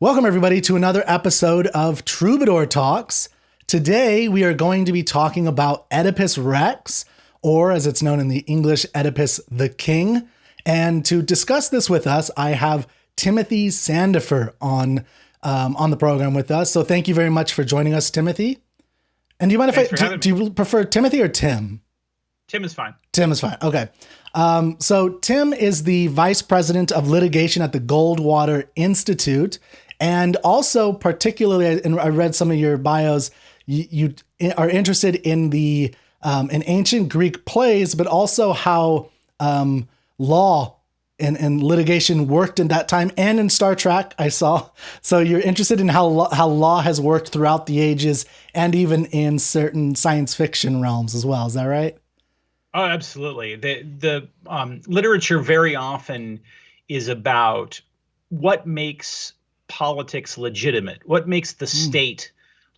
Welcome, everybody, to another episode of Troubadour Talks. Today, we are going to be talking about Oedipus Rex, or as it's known in the English, Oedipus the King. And to discuss this with us, I have Timothy Sandefur on the program with us. So thank you very much for joining us, Timothy. And do you mind do you prefer Timothy or Tim? Tim is fine. Tim is fine. Okay. So Tim is the vice president of litigation at the Goldwater Institute. And also, particularly, and I read some of your bios, you are interested in the in ancient Greek plays, but also how law and litigation worked in that time, and in Star Trek, I saw. So you're interested in how law has worked throughout the ages, and even in certain science fiction realms as well. Is that right? Oh, absolutely. The literature very often is about what makes politics legitimate, what makes the state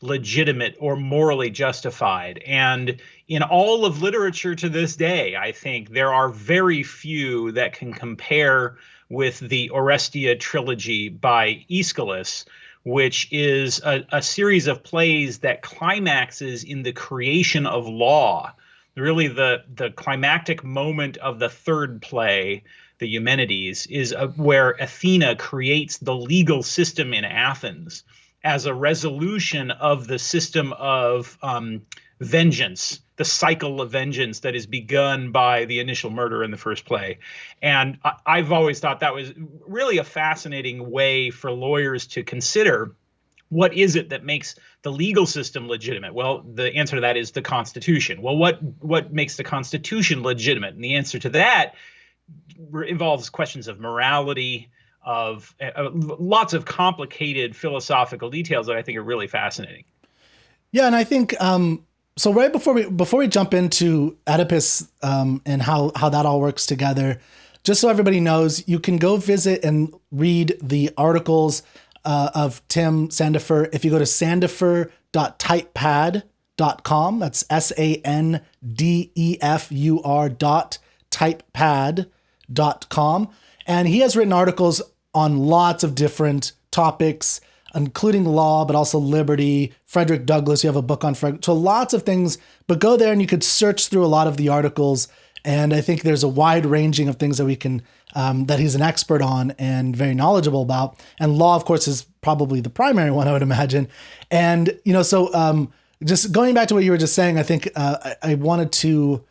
legitimate or morally justified. And in all of literature to this day, I think there are very few that can compare with the Orestia Trilogy by Aeschylus, which is a series of plays that climaxes in the creation of law. Really, the climactic moment of the third play, the Eumenides, is where Athena creates the legal system in Athens as a resolution of the system of vengeance, the cycle of vengeance that is begun by the initial murder in the first play. And I've always thought that was really a fascinating way for lawyers to consider what is it that makes the legal system legitimate? Well, the answer to that is the Constitution. Well, what makes the Constitution legitimate? And the answer to that involves questions of morality, of lots of complicated philosophical details that I think are really fascinating. Yeah, and I think so. Right before we jump into Oedipus and how that all works together, just so everybody knows, you can go visit and read the articles of Tim Sandefur if you go to sandefur.typepad.com. That's SANDEFUR.typepad.com. And he has written articles on lots of different topics, including law, but also liberty. Frederick Douglass, you have a book on Frederick. So lots of things, but go there and you could search through a lot of the articles. And I think there's a wide ranging of things that we can, that he's an expert on and very knowledgeable about. And law, of course, is probably the primary one, I would imagine. And, so just going back to what you were just saying, I think I wanted to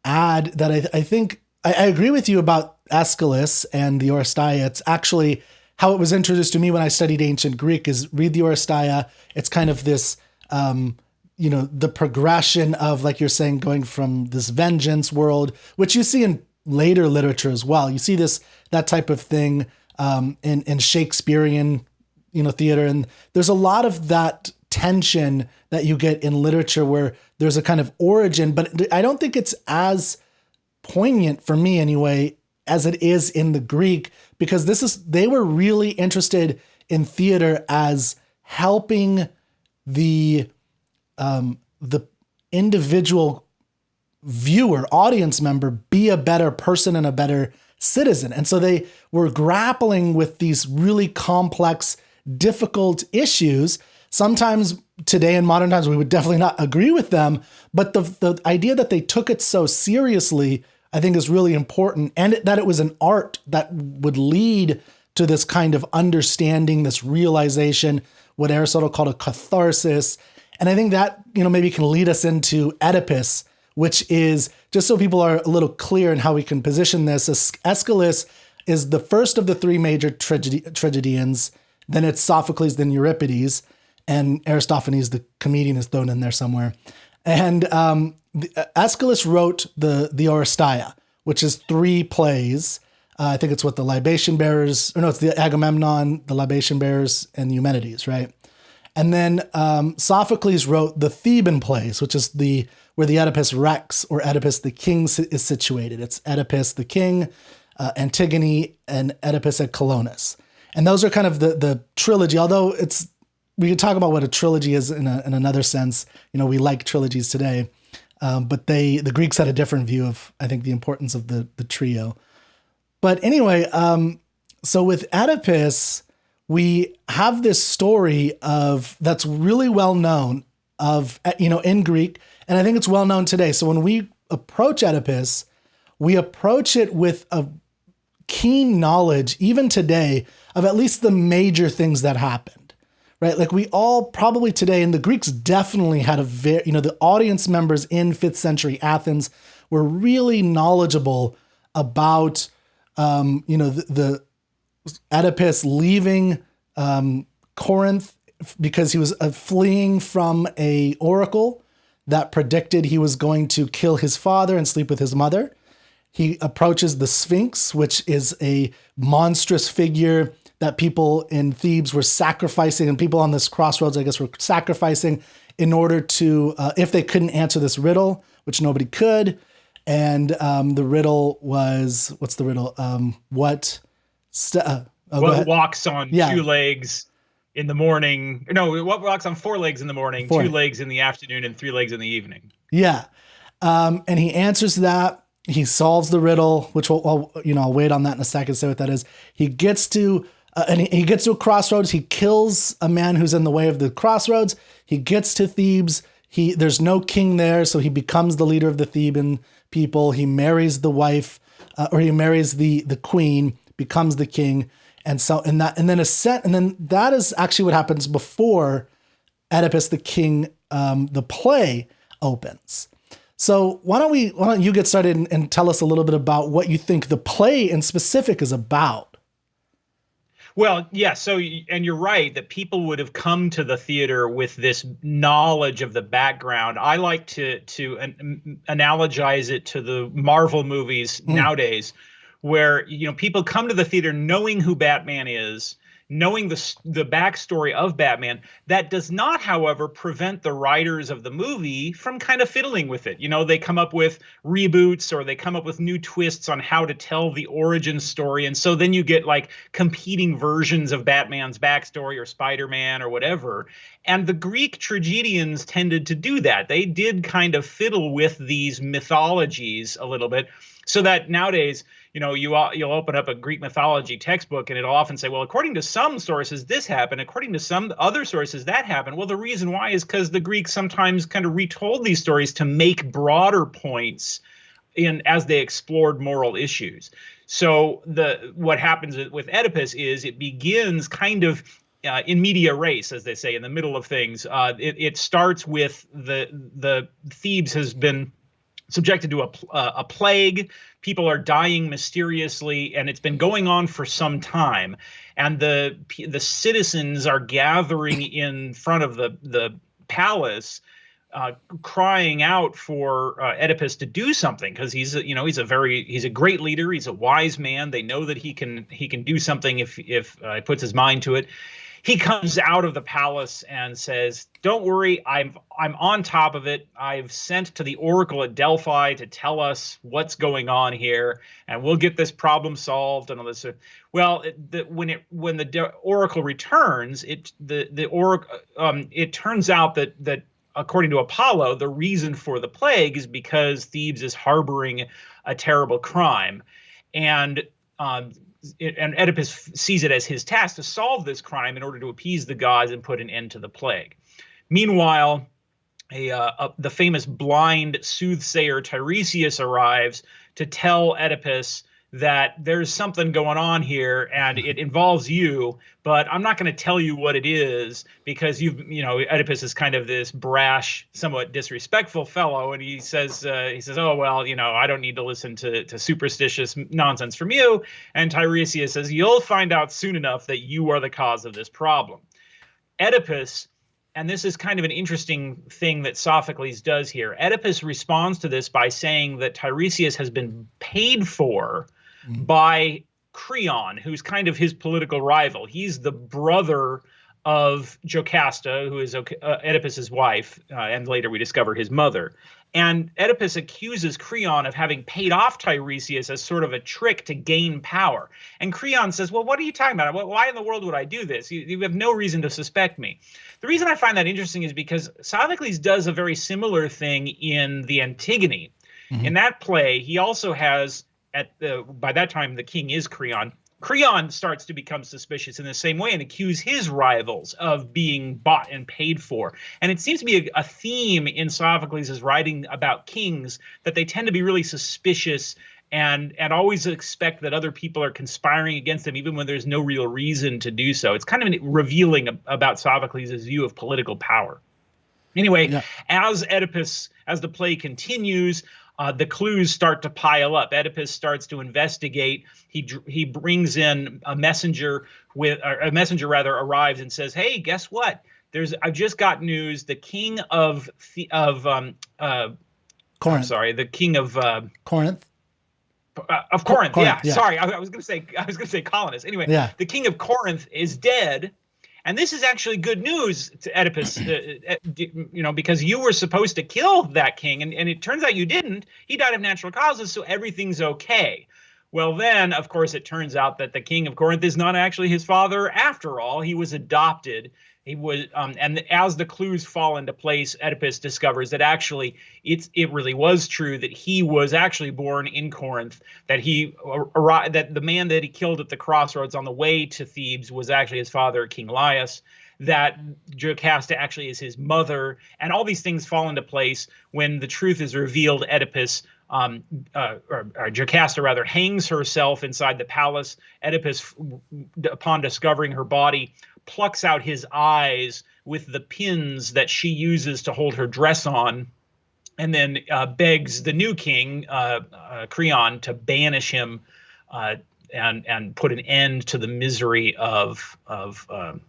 add that I think I agree with you about Aeschylus and the Orestia. It's actually how it was introduced to me when I studied ancient Greek is read the Orestia. It's kind of this, the progression of, like you're saying, going from this vengeance world, which you see in later literature as well. You see that type of thing in Shakespearean, theater. And there's a lot of that tension that you get in literature where there's a kind of origin, but I don't think it's as poignant for me anyway, as it is in the Greek, because they were really interested in theater as helping the individual viewer, audience member, be a better person and a better citizen. And so they were grappling with these really complex, difficult issues. Sometimes today in modern times, we would definitely not agree with them, but the idea that they took it so seriously, I think, is really important, and that it was an art that would lead to this kind of understanding, this realization, what Aristotle called a catharsis. And I think that, maybe can lead us into Oedipus, which is, just so people are a little clear in how we can position this, Aeschylus is the first of the three major tragedians. Then it's Sophocles, then Euripides, and Aristophanes, the comedian, is thrown in there somewhere. And Aeschylus wrote the Orestia, which is three plays. I think it's what the libation bearers, it's the Agamemnon, the libation bearers, and the Eumenides, right? And then Sophocles wrote the Theban plays, which is where the Oedipus Rex or Oedipus the King is situated. It's Oedipus the King, Antigone, and Oedipus at Colonus. And those are kind of the trilogy, although we could talk about what a trilogy is in another sense. We like trilogies today, but the Greeks had a different view of, I think, the importance of the trio. But anyway, so with Oedipus, we have this story that's really well known in Greek, and I think it's well known today. So when we approach Oedipus, we approach it with a keen knowledge, even today, of at least the major things that happened, right? Like we all probably today, and the Greeks definitely had the audience members in 5th century Athens were really knowledgeable about, the Oedipus leaving Corinth because he was fleeing from a oracle that predicted he was going to kill his father and sleep with his mother. He approaches the Sphinx, which is a monstrous figure that people in Thebes were sacrificing, and people on this crossroads, I guess, were sacrificing in order to, if they couldn't answer this riddle, which nobody could. And the riddle was, what's the riddle? What walks on 2 legs in the morning? No, what walks on 4 legs in the morning, 2 legs in the afternoon, and 3 legs in the evening? Yeah. And he answers that. He solves the riddle, which I'll wait on that in a second, say what that is. He gets to, he gets to a crossroads. He kills a man who's in the way of the crossroads. He gets to Thebes. There's no king there, so he becomes the leader of the Theban people. He marries the wife, or he marries the queen, becomes the king, and then that is actually what happens before Oedipus the King, the play opens. So why don't you get started and tell us a little bit about what you think the play in specific is about? Well, yeah. So, and you're right that people would have come to the theater with this knowledge of the background. I like to analogize it to the Marvel movies nowadays, where people come to the theater knowing who Batman is, knowing the backstory of Batman. That does not, however, prevent the writers of the movie from kind of fiddling with it. They come up with reboots, or they come up with new twists on how to tell the origin story. And so then you get like competing versions of Batman's backstory, or Spider-Man, or whatever. And the Greek tragedians tended to do that. They did kind of fiddle with these mythologies a little bit, so that nowadays, you'll open up a Greek mythology textbook and it'll often say, well, according to some sources, this happened. According to some other sources, that happened. Well, the reason why is because the Greeks sometimes kind of retold these stories to make broader points as they explored moral issues. So what happens with Oedipus is it begins kind of in media res, as they say, in the middle of things. It starts with the Thebes has been subjected to a plague. People are dying mysteriously, and it's been going on for some time. And the citizens are gathering in front of the palace, crying out for Oedipus to do something, because he's a great leader. He's a wise man. They know that he can do something if he puts his mind to it. He comes out of the palace and says, "Don't worry, I'm on top of it. I've sent to the oracle at Delphi to tell us what's going on here, and we'll get this problem solved." And all this. Well, when the oracle returns, it turns out that according to Apollo, the reason for the plague is because Thebes is harboring a terrible crime, and Oedipus sees it as his task to solve this crime in order to appease the gods and put an end to the plague. Meanwhile, the famous blind soothsayer Tiresias arrives to tell Oedipus that there's something going on here and it involves you, but I'm not going to tell you what it is because Oedipus is kind of this brash, somewhat disrespectful fellow. And he says, "Oh, well, I don't need to listen to superstitious nonsense from you." And Tiresias says, "You'll find out soon enough that you are the cause of this problem." Oedipus, and this is kind of an interesting thing that Sophocles does here. Oedipus responds to this by saying that Tiresias has been paid for by Creon, who's kind of his political rival. He's the brother of Jocasta, who is Oedipus's wife, and later we discover his mother. And Oedipus accuses Creon of having paid off Tiresias as sort of a trick to gain power. And Creon says, "Well, what are you talking about? Why in the world would I do this? You have no reason to suspect me." The reason I find that interesting is because Sophocles does a very similar thing in the Antigone. In that play, he also has, by that time the king is Creon, Creon starts to become suspicious in the same way and accuse his rivals of being bought and paid for. And it seems to be a theme in Sophocles' writing about kings, that they tend to be really suspicious and always expect that other people are conspiring against them, even when there's no real reason to do so. It's kind of revealing about Sophocles' view of political power. Anyway, as the play continues, the clues start to pile up. Oedipus starts to investigate. He brings in a messenger arrives and says, "Hey, guess what? I've just got news. The king of Corinth. the king of Corinth. Of Corinth, Corinth, yeah. Sorry, I was going to say colonist. Anyway, the king of Corinth is dead, and this is actually good news to Oedipus, because you were supposed to kill that king, and it turns out you didn't. He died of natural causes, so everything's okay. Well, then, of course, it turns out that the king of Corinth is not actually his father after all. He was adopted. He was, and as the clues fall into place, Oedipus discovers that actually it really was true that he was actually born in Corinth. That that the man that he killed at the crossroads on the way to Thebes was actually his father, King Laius. That Jocasta actually is his mother, and all these things fall into place when the truth is revealed. Oedipus, or Jocasta rather, hangs herself inside the palace. Oedipus, upon discovering her body, plucks out his eyes with the pins that she uses to hold her dress on, and then begs the new king, Creon, to banish him and put an end to the misery of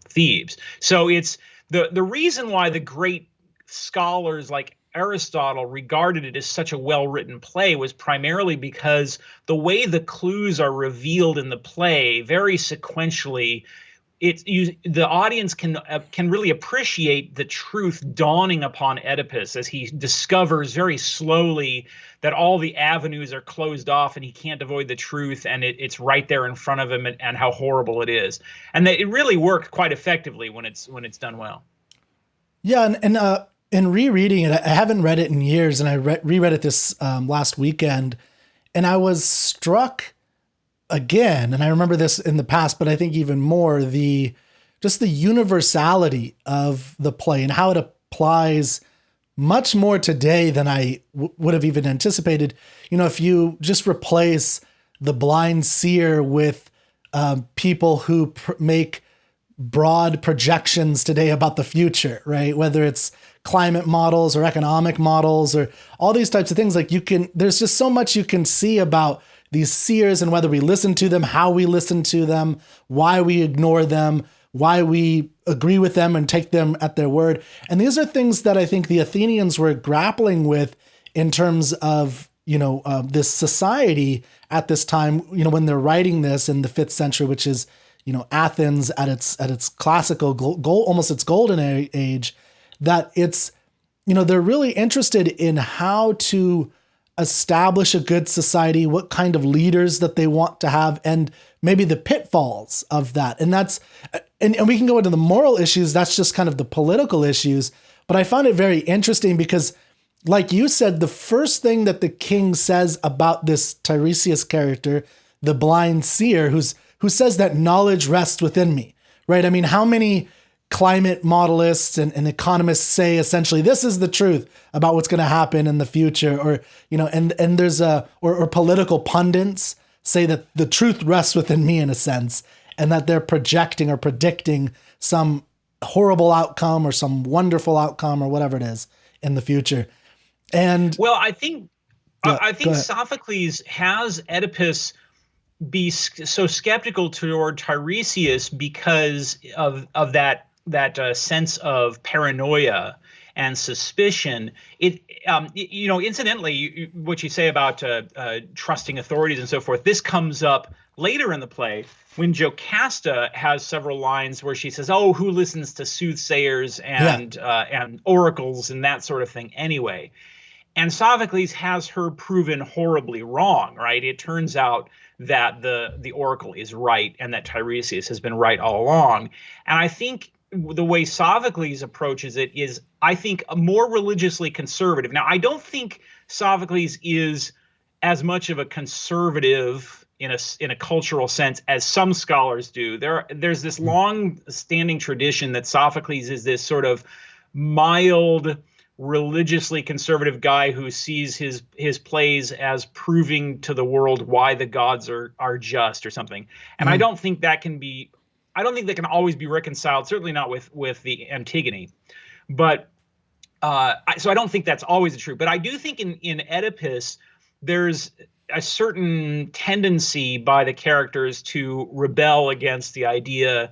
Thebes. So it's the reason why the great scholars like Aristotle regarded it as such a well-written play was primarily because the way the clues are revealed in the play, very sequentially, the audience can really appreciate the truth dawning upon Oedipus as he discovers very slowly that all the avenues are closed off and he can't avoid the truth, and it's right there in front of him, and how horrible it is. And that it really worked quite effectively when it's done well. Yeah, and in rereading it, I haven't read it in years, and I reread it this last weekend, and I was struck again, and I remember this in the past, but I think even more, just the universality of the play and how it applies much more today than I would have even anticipated. If you just replace the Blind Seer with people who make broad projections today about the future, right? Whether it's climate models or economic models or all these types of things, there's just so much you can see about these seers and whether we listen to them, how we listen to them, why we ignore them, why we agree with them and take them at their word. And these are things that I think the Athenians were grappling with in terms of, this society at this time, when they're writing this in the 5th century, which is, Athens at its classical almost its golden age, that it's, they're really interested in how to establish a good society, what kind of leaders that they want to have, and maybe the pitfalls of that. And and we can go into the moral issues. That's just kind of the political issues. But I found it very interesting because, like you said, the first thing that the king says about this Tiresias character, the blind seer, who says that knowledge rests within me, right? I mean, how many climate modelists and economists say essentially this is the truth about what's going to happen in the future, or and there's or political pundits say that the truth rests within me in a sense, and that they're projecting or predicting some horrible outcome or some wonderful outcome or whatever it is in the future. And well, I think Sophocles has Oedipus be so skeptical toward Tiresias because of that sense of paranoia and suspicion. Incidentally, what you say about trusting authorities and so forth, this comes up later in the play when Jocasta has several lines where she says, "Oh, who listens to soothsayers and oracles and that sort of thing anyway?" And Sophocles has her proven horribly wrong, right? It turns out that the oracle is right and that Tiresias has been right all along. And I think the way Sophocles approaches it is, I think, more religiously conservative. Now, I don't think Sophocles is as much of a conservative in a cultural sense as some scholars do. There's this long-standing tradition that Sophocles is this sort of mild, religiously conservative guy who sees his plays as proving to the world why the gods are just or something. And I don't think that can always be reconciled, certainly not with the Antigone. But so I don't think that's always true. But I do think in Oedipus, there's a certain tendency by the characters to rebel against the idea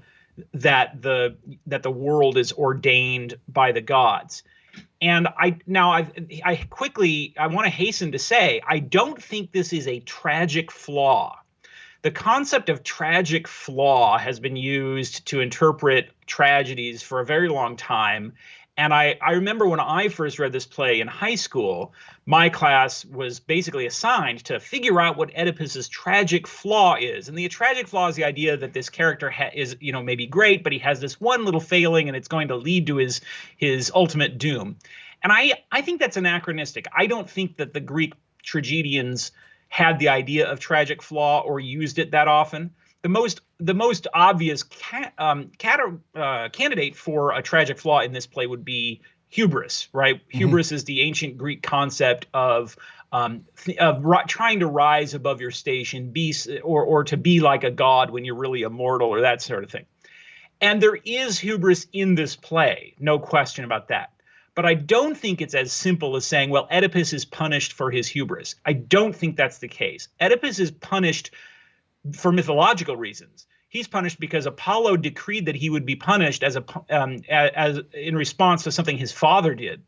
that the world is ordained by the gods. And I want to hasten to say, I don't think this is a tragic flaw. The concept of tragic flaw has been used to interpret tragedies for a very long time. And I remember when I first read this play in high school, my class was basically assigned to figure out what Oedipus's tragic flaw is. And the tragic flaw is the idea that this character is, maybe great, but he has this one little failing and it's going to lead to his ultimate doom. And I think that's anachronistic. I don't think that the Greek tragedians had the idea of tragic flaw or used it that often. The most obvious candidate for a tragic flaw in this play would be hubris, right? Mm-hmm. Hubris is the ancient Greek concept of trying to rise above your station, or to be like a god when you're really immortal, or that sort of thing. And there is hubris in this play, no question about that. But I don't think it's as simple as saying, well, Oedipus is punished for his hubris. I don't think that's the case. Oedipus is punished for mythological reasons. He's punished because Apollo decreed that he would be punished as in response to something his father did.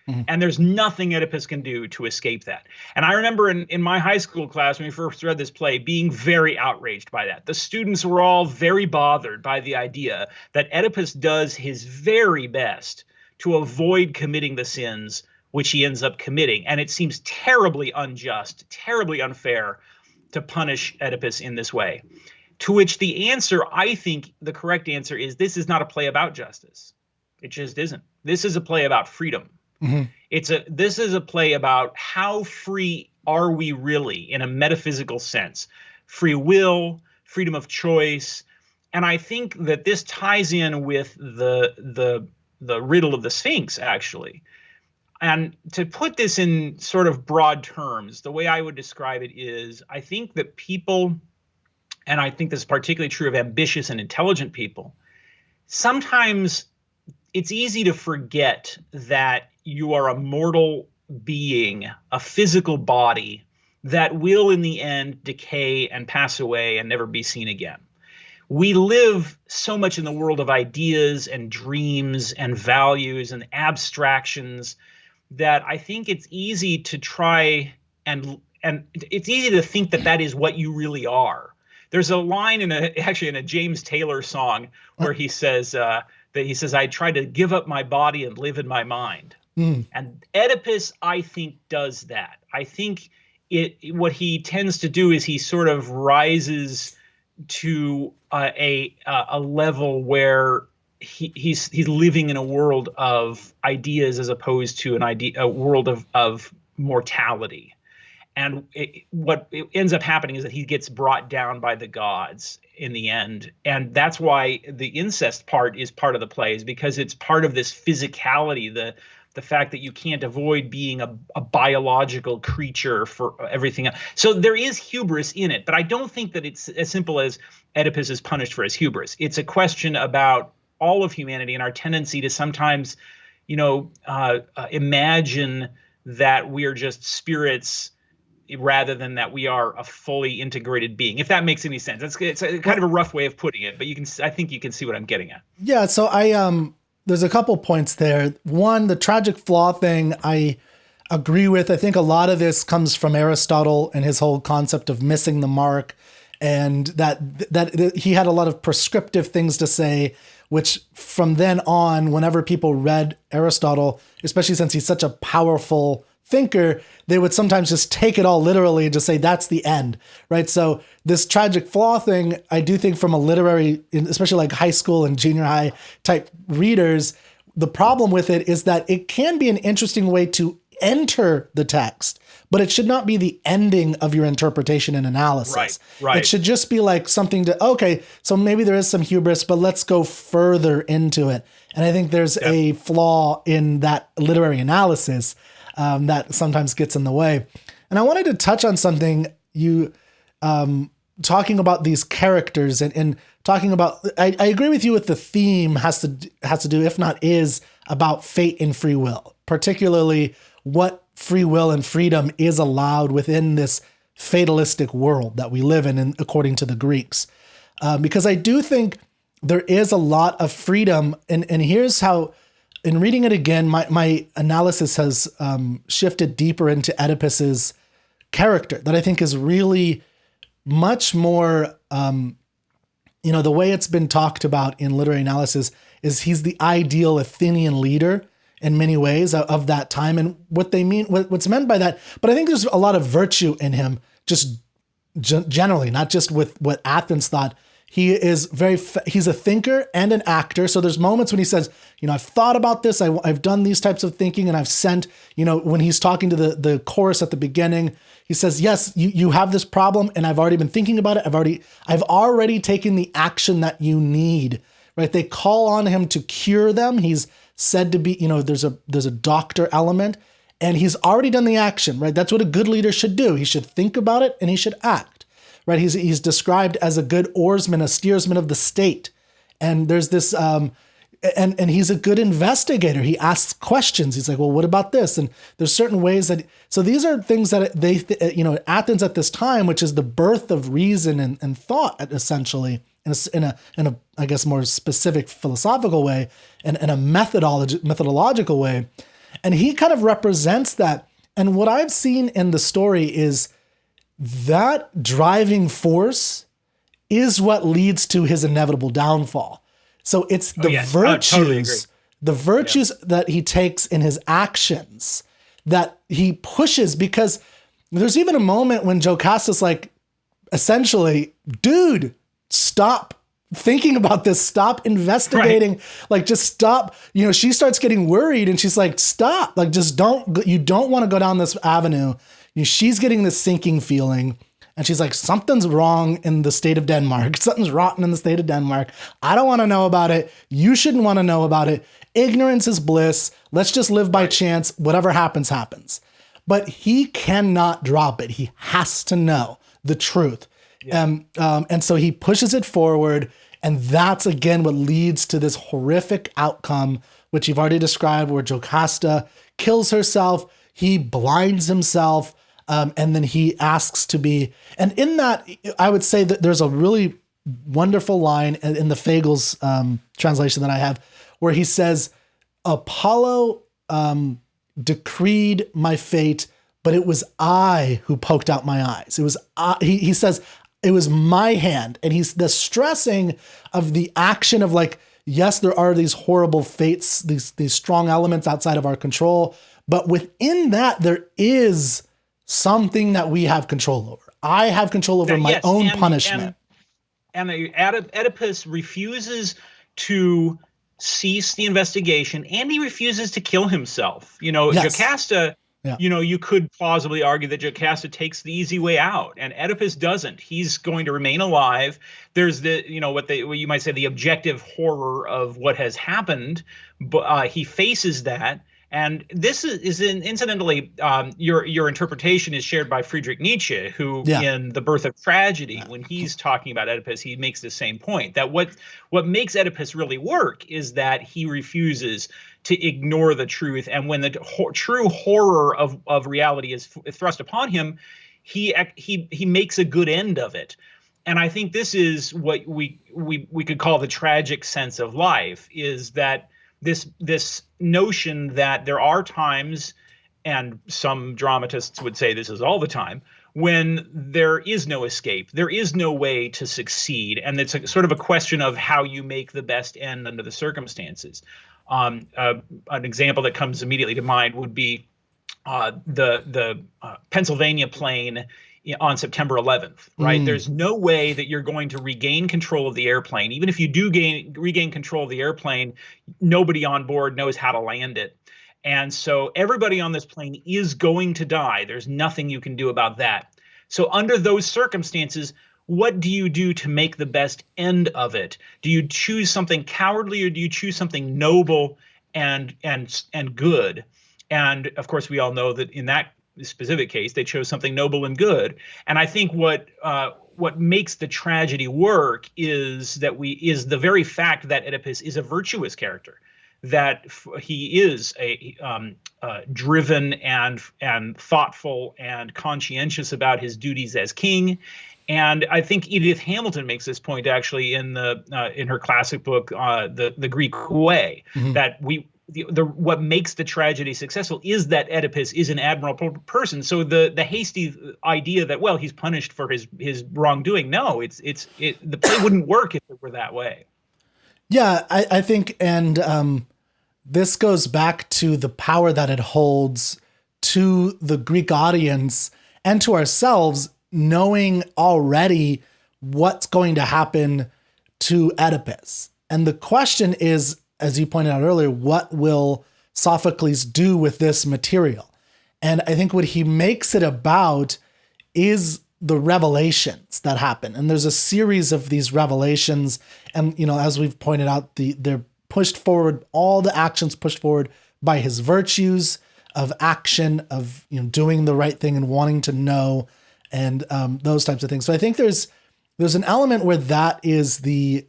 Mm-hmm. And there's nothing Oedipus can do to escape that. And I remember in my high school class, when we first read this play, being very outraged by that. The students were all very bothered by the idea that Oedipus does his very best to avoid committing the sins which he ends up committing. And it seems terribly unjust, terribly unfair to punish Oedipus in this way. To which the answer, I think the correct answer is, this is not a play about justice. It just isn't. This is a play about freedom. Mm-hmm. This is a play about how free are we really in a metaphysical sense. Free will, freedom of choice. And I think that this ties in with the riddle of the Sphinx, actually. And to put this in sort of broad terms, the way I would describe it is, I think that people, and I think this is particularly true of ambitious and intelligent people, sometimes it's easy to forget that you are a mortal being, a physical body that will in the end decay and pass away and never be seen again. We live so much in the world of ideas and dreams and values and abstractions that I think it's easy to try and it's easy to think that is what you really are. There's a line in a James Taylor song where he says I try to give up my body and live in my mind. Mm. And Oedipus, I think, does that. I think what he tends to do is he sort of rises to a level where he's living in a world of ideas as opposed to a world of mortality. And what ends up happening is that he gets brought down by the gods in the end. And that's why the incest part is part of the play, is because it's part of this physicality, the fact that you can't avoid being a biological creature for everything else. So there is hubris in it, but I don't think that it's as simple as Oedipus is punished for his hubris. It's a question about all of humanity and our tendency to sometimes, imagine that we are just spirits rather than that we are a fully integrated being, if that makes any sense. It's a kind of a rough way of putting it, but I think you can see what I'm getting at. Yeah. So there's a couple points there. One, the tragic flaw thing, I agree with. I think a lot of this comes from Aristotle and his whole concept of missing the mark, and that he had a lot of prescriptive things to say, which from then on, whenever people read Aristotle, especially since he's such a powerful thinker, they would sometimes just take it all literally and just say that's the end, right? So this tragic flaw thing, I do think from a literary, especially like high school and junior high type readers, the problem with it is that it can be an interesting way to enter the text, but it should not be the ending of your interpretation and analysis. Right. It should just be like something to, okay, so maybe there is some hubris, but let's go further into it. And I think there's a flaw in that literary analysis that sometimes gets in the way. And I wanted to touch on something you talking about these characters and talking about, I agree with you with the theme has to do, if not is, about fate and free will, particularly what free will and freedom is allowed within this fatalistic world that we live in according to the Greeks. Because I do think there is a lot of freedom. And here's how, in reading it again, my analysis has shifted deeper into Oedipus's character that I think is really much more, the way it's been talked about in literary analysis is he's the ideal Athenian leader in many ways of that time. And what they mean, what's meant by that, but I think there's a lot of virtue in him, just generally, not just with what Athens thought. He is he's a thinker and an actor. So there's moments when he says, I've thought about this. I've done these types of thinking, and I've sent, when he's talking to the chorus at the beginning, he says, yes, you have this problem, and I've already been thinking about it. I've already taken the action that you need, right? They call on him to cure them. He's said to be, there's a doctor element, and he's already done the action, right? That's what a good leader should do. He should think about it and he should act, right? He's described as a good oarsman, a steersman of the state. And there's this, and he's a good investigator. He asks questions. He's like, well, what about this? And there's certain ways so these are things that Athens at this time, which is the birth of reason and thought, essentially, in a I guess more specific philosophical way and in a methodological way. And he kind of represents that. And what I've seen in the story is that driving force is what leads to his inevitable downfall. So it's the virtues, that he takes in his actions that he pushes, because there's even a moment when Jocasta's like, essentially, dude, stop thinking about this, stop investigating, like just stop. She starts getting worried and she's like, stop, like you don't want to go down this avenue. She's getting this sinking feeling. And she's like, something's wrong in the state of Denmark. Something's rotten in the state of Denmark. I don't want to know about it. You shouldn't want to know about it. Ignorance is bliss. Let's just live by chance. Whatever happens, happens. But he cannot drop it. He has to know the truth. Yeah. And so he pushes it forward. And that's, again, what leads to this horrific outcome, which you've already described, where Jocasta kills herself. He blinds himself. And then he asks to be, and in that, I would say that there's a really wonderful line in the Fagel's translation that I have, where he says, Apollo decreed my fate, but it was I who poked out my eyes. It was he says, it was my hand. And he's the stressing of the action of like, yes, there are these horrible fates, these strong elements outside of our control, but within that, there is something that we have control over. I have control over my own punishment. And Oedipus refuses to cease the investigation, and he refuses to kill himself. Jocasta, you could plausibly argue that Jocasta takes the easy way out, and Oedipus doesn't. He's going to remain alive. There's the, what you might say, the objective horror of what has happened, but he faces that. And this is incidentally, your interpretation is shared by Friedrich Nietzsche, who in The Birth of Tragedy, when he's talking about Oedipus, he makes the same point, that what makes Oedipus really work is that he refuses to ignore the truth. And when the true horror of reality is thrust upon him, he makes a good end of it. And I think this is what we could call the tragic sense of life, is that this notion that there are times, and some dramatists would say this is all the time, when there is no escape, there is no way to succeed, and it's sort of a question of how you make the best end under the circumstances. An example that comes immediately to mind would be the Pennsylvania plane on September 11th, right? There's no way that you're going to regain control of the airplane. Even if you do regain control of the airplane, nobody on board knows how to land it. And so everybody on this plane is going to die. There's nothing you can do about that. So under those circumstances, what do you do to make the best end of it? Do you choose something cowardly, or do you choose something noble and good? And of course, we all know that in that specific case, they chose something noble and good. And I think what makes the tragedy work is the very fact that Oedipus is a virtuous character, that he is a driven and thoughtful and conscientious about his duties as king. And I think Edith Hamilton makes this point actually in her classic book, The Greek Way, that what makes the tragedy successful is that Oedipus is an admirable person. So the hasty idea that, well, he's punished for his wrongdoing, no, the play wouldn't work if it were that way. Yeah, I think, and this goes back to the power that it holds to the Greek audience and to ourselves, knowing already what's going to happen to Oedipus. And the question is, as you pointed out earlier, what will Sophocles do with this material? And I think what he makes it about is the revelations that happen. And there's a series of these revelations. And, as we've pointed out, they're pushed forward, all the actions pushed forward by his virtues of action, of doing the right thing and wanting to know, and those types of things. So I think there's an element where that is the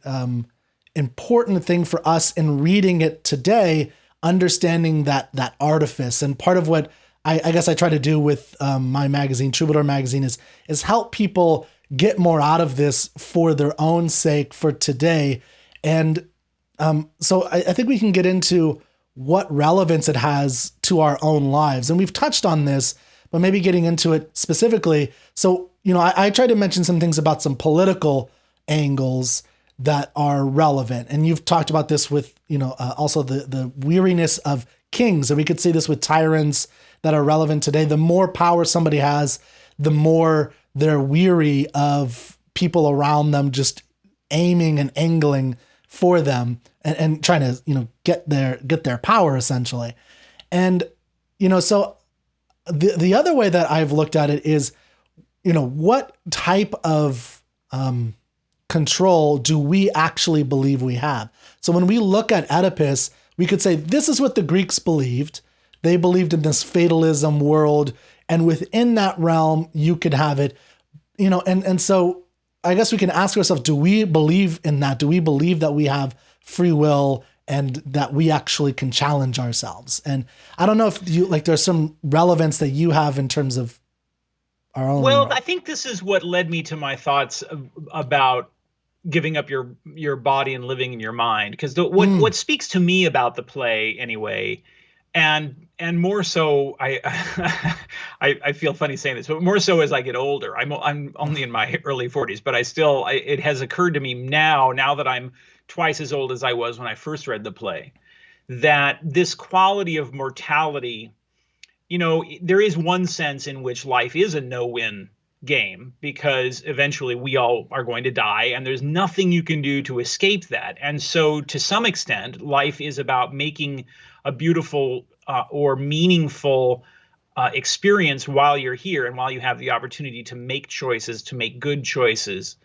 important thing for us in reading it today, understanding that artifice. And part of what I guess I try to do with my magazine, Troubadour magazine, is help people get more out of this for their own sake for today. And so I think we can get into what relevance it has to our own lives. And we've touched on this, but maybe getting into it specifically. So, I try to mention some things about some political angles that are relevant. And you've talked about this with, also the weariness of kings. And we could see this with tyrants that are relevant today. The more power somebody has, the more they're weary of people around them just aiming and angling for them and trying to, get their power essentially. And, so the other way that I've looked at it is, what type of control do we actually believe we have? So when we look at Oedipus, we could say, this is what the Greeks believed. They believed in this fatalism world. And within that realm, you could have it, and so I guess we can ask ourselves, do we believe in that? Do we believe that we have free will and that we actually can challenge ourselves? And I don't know if there's some relevance that you have in terms of our own. Well, I think this is what led me to my thoughts about giving up your body and living in your mind. Because what speaks to me about the play anyway, and more so, I feel funny saying this, but more so as I get older. I'm only in my early 40s, but it has occurred to me now that I'm twice as old as I was when I first read the play, that this quality of mortality, there is one sense in which life is a no-win game, because eventually we all are going to die and there's nothing you can do to escape that. And so to some extent, life is about making a beautiful or meaningful experience while you're here and while you have the opportunity to make choices, to make good choices.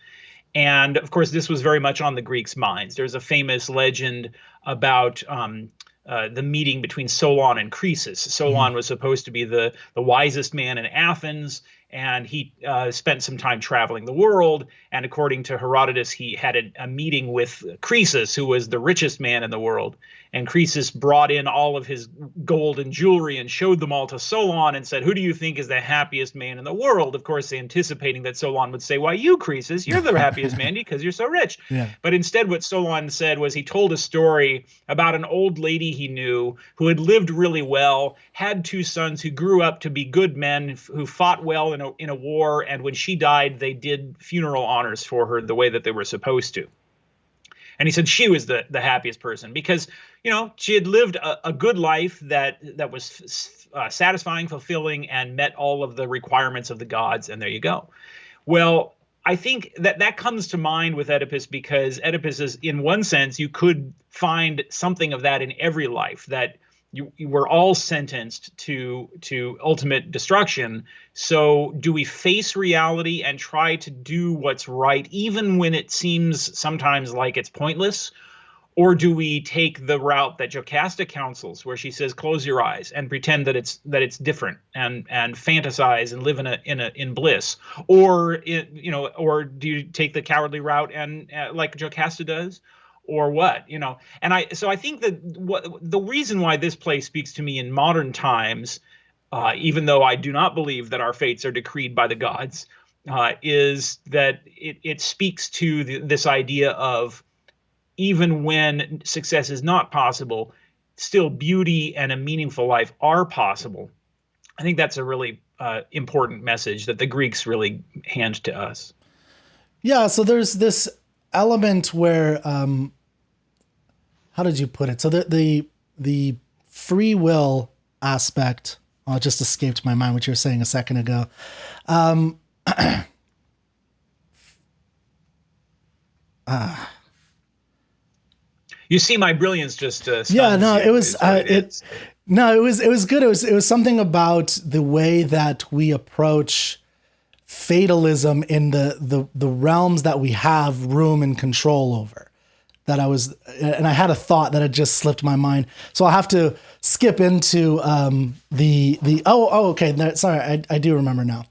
And of course, this was very much on the Greeks' minds. There's a famous legend about the meeting between Solon and Croesus. Solon was supposed to be the wisest man in Athens, and he spent some time traveling the world. And according to Herodotus, he had a meeting with Croesus, who was the richest man in the world. And Croesus brought in all of his gold and jewelry and showed them all to Solon and said, "Who do you think is the happiest man in the world?" Of course, anticipating that Solon would say, "Why, you, Croesus, you're the happiest man because you're so rich." Yeah. But instead, what Solon said was he told a story about an old lady he knew who had lived really well, had two sons who grew up to be good men who fought well in a war. And when she died, they did funeral honors for her the way that they were supposed to. And he said she was the happiest person because, she had lived a good life that was satisfying, fulfilling, and met all of the requirements of the gods. And there you go. Well, I think that comes to mind with Oedipus because Oedipus is, in one sense, you could find something of that in every life, that we're all sentenced to ultimate destruction. So do we face reality and try to do what's right, even when it seems sometimes like it's pointless? Or do we take the route that Jocasta counsels, where she says, "Close your eyes and pretend that it's different, and fantasize and live in bliss"? Or or do you take the cowardly route and like Jocasta does, or what? And I think that the reason why this play speaks to me in modern times, even though I do not believe that our fates are decreed by the gods, is that it speaks to this idea of, even when success is not possible, still beauty and a meaningful life are possible. I think that's a really important message that the Greeks really hand to us. Yeah, so there's this element where, how did you put it? So the free will aspect, it just escaped my mind, what you were saying a second ago. You see my brilliance just yeah, no, you, it was no, it was good. It was something about the way that we approach fatalism in the realms that we have room and control over. And I had a thought that had just slipped my mind, so I'll have to skip into okay, sorry, I do remember now.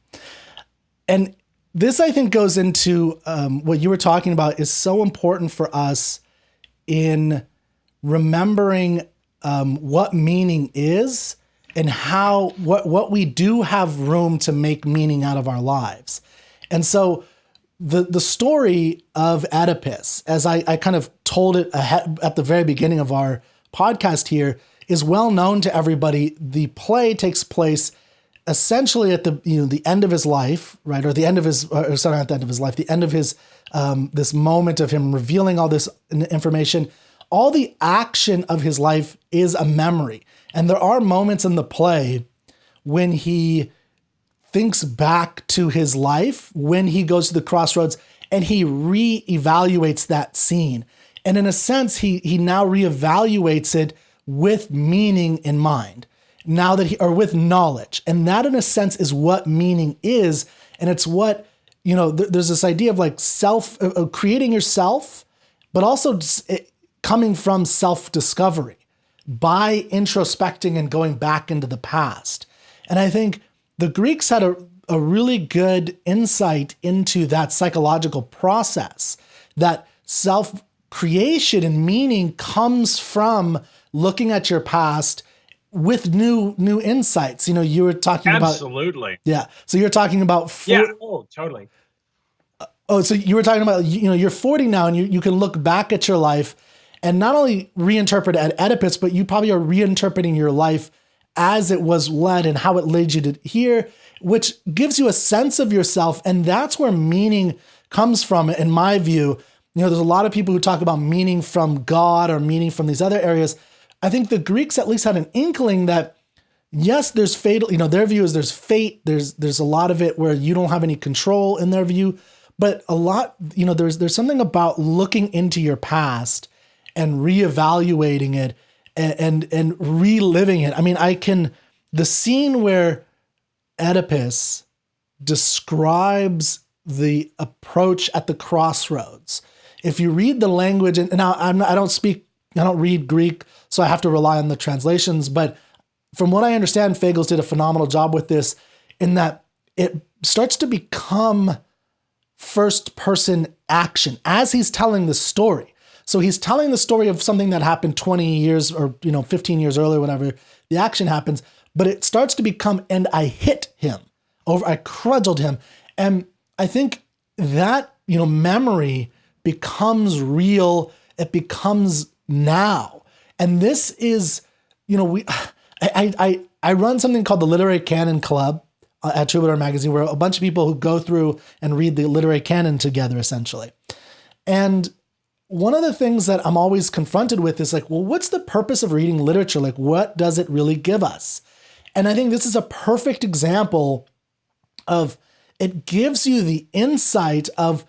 And this, I think, goes into what you were talking about is so important for us in remembering what meaning is, and how what we do have room to make meaning out of our lives. And so the story of Oedipus, as I kind of told it at the very beginning of our podcast here, is well known to everybody. The play takes place essentially at the end of his life, right? Or the end of his, or sorry, not the end of his life, the end of his, this moment of him revealing all this information. All the action of his life is a memory. And there are moments in the play when he thinks back to his life, when he goes to the crossroads and he reevaluates that scene. And in a sense, he now reevaluates it with meaning in mind, now that or with knowledge. And that, in a sense, is what meaning is. And it's what, there's this idea of like creating yourself, but also coming from self-discovery by introspecting and going back into the past. And I think the Greeks had a really good insight into that psychological process, that self-creation and meaning comes from looking at your past with new insights. You were talking about... Absolutely. Yeah. So you're talking about... Totally. Oh, so you were talking about, you're 40 now and you can look back at your life and not only reinterpret at Oedipus, but you probably are reinterpreting your life as it was led and how it led you to here, which gives you a sense of yourself. And that's where meaning comes from, in my view. There's a lot of people who talk about meaning from God or meaning from these other areas. I think the Greeks at least had an inkling that, yes, there's fatal, their view is there's fate. There's a lot of it where you don't have any control in their view, but a lot, there's something about looking into your past and reevaluating it and reliving it. I mean, the scene where Oedipus describes the approach at the crossroads. If you read the language, and now I don't read Greek, so I have to rely on the translations. But from what I understand, Fagles did a phenomenal job with this, in that it starts to become first person action as he's telling the story. So he's telling the story of something that happened 20 years or 15 years earlier, whenever the action happens, but it starts to become, and I hit him over, I cudgeled him. And I think that, memory becomes real. It becomes now. And this is, I run something called the Literary Canon Club at Troubadour Magazine, where a bunch of people who go through and read the literary canon together, essentially. And one of the things that I'm always confronted with is like, well, what's the purpose of reading literature? Like, what does it really give us? And I think this is a perfect example of, it gives you the insight of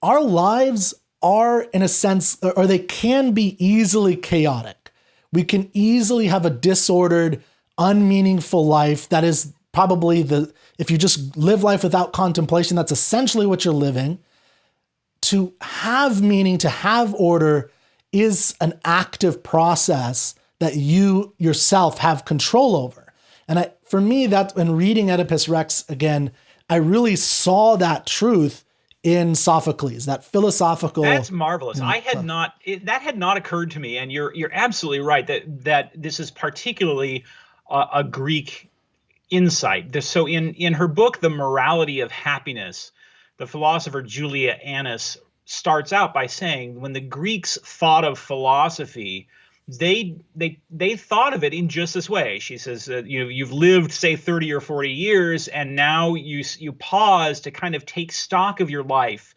our lives are, in a sense, or they can be easily chaotic. we can easily have a disordered, unmeaningful life that is probably if you just live life without contemplation, that's essentially what you're living. To have meaning, to have order is an active process that you yourself have control over. And for me, that when reading Oedipus Rex again, I really saw that truth in Sophocles, that philosophical. That's marvelous. That had not occurred to me, and you're absolutely right that this is particularly a Greek insight. So in her book, The Morality of Happiness, the philosopher Julia Annis starts out by saying when the Greeks thought of philosophy, they thought of it in just this way. She says, you've lived, say, 30 or 40 years, and now you pause to kind of take stock of your life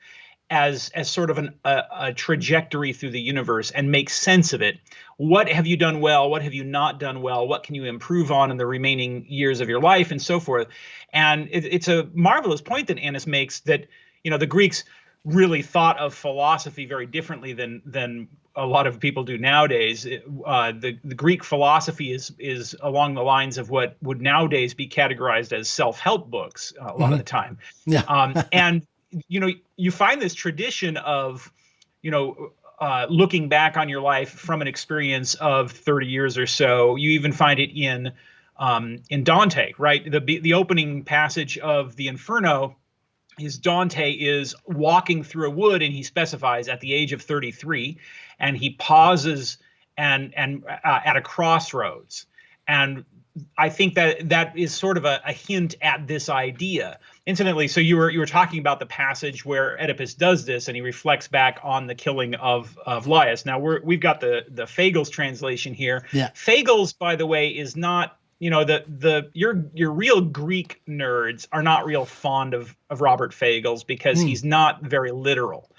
as sort of a trajectory through the universe and make sense of it. What have you done well? What have you not done well? What can you improve on in the remaining years of your life, and so forth? And it's a marvelous point that Annis makes, that the Greeks really thought of philosophy very differently than a lot of people do nowadays. The Greek philosophy is along the lines of what would nowadays be categorized as self-help books a lot of the time. Yeah. And you find this tradition of looking back on your life from an experience of 30 years or so. You even find it in Dante, right? The opening passage of the Inferno is Dante is walking through a wood, and he specifies at the age of 33, and he pauses and at a crossroads. And I think that is sort of a hint at this idea. Incidentally, so you were talking about the passage where Oedipus does this, and he reflects back on the killing of Laius. Now we've got the Fagles translation here. Yeah. Fagles, by the way, is not, your real Greek nerds are not real fond of Robert Fagles because he's not very literal.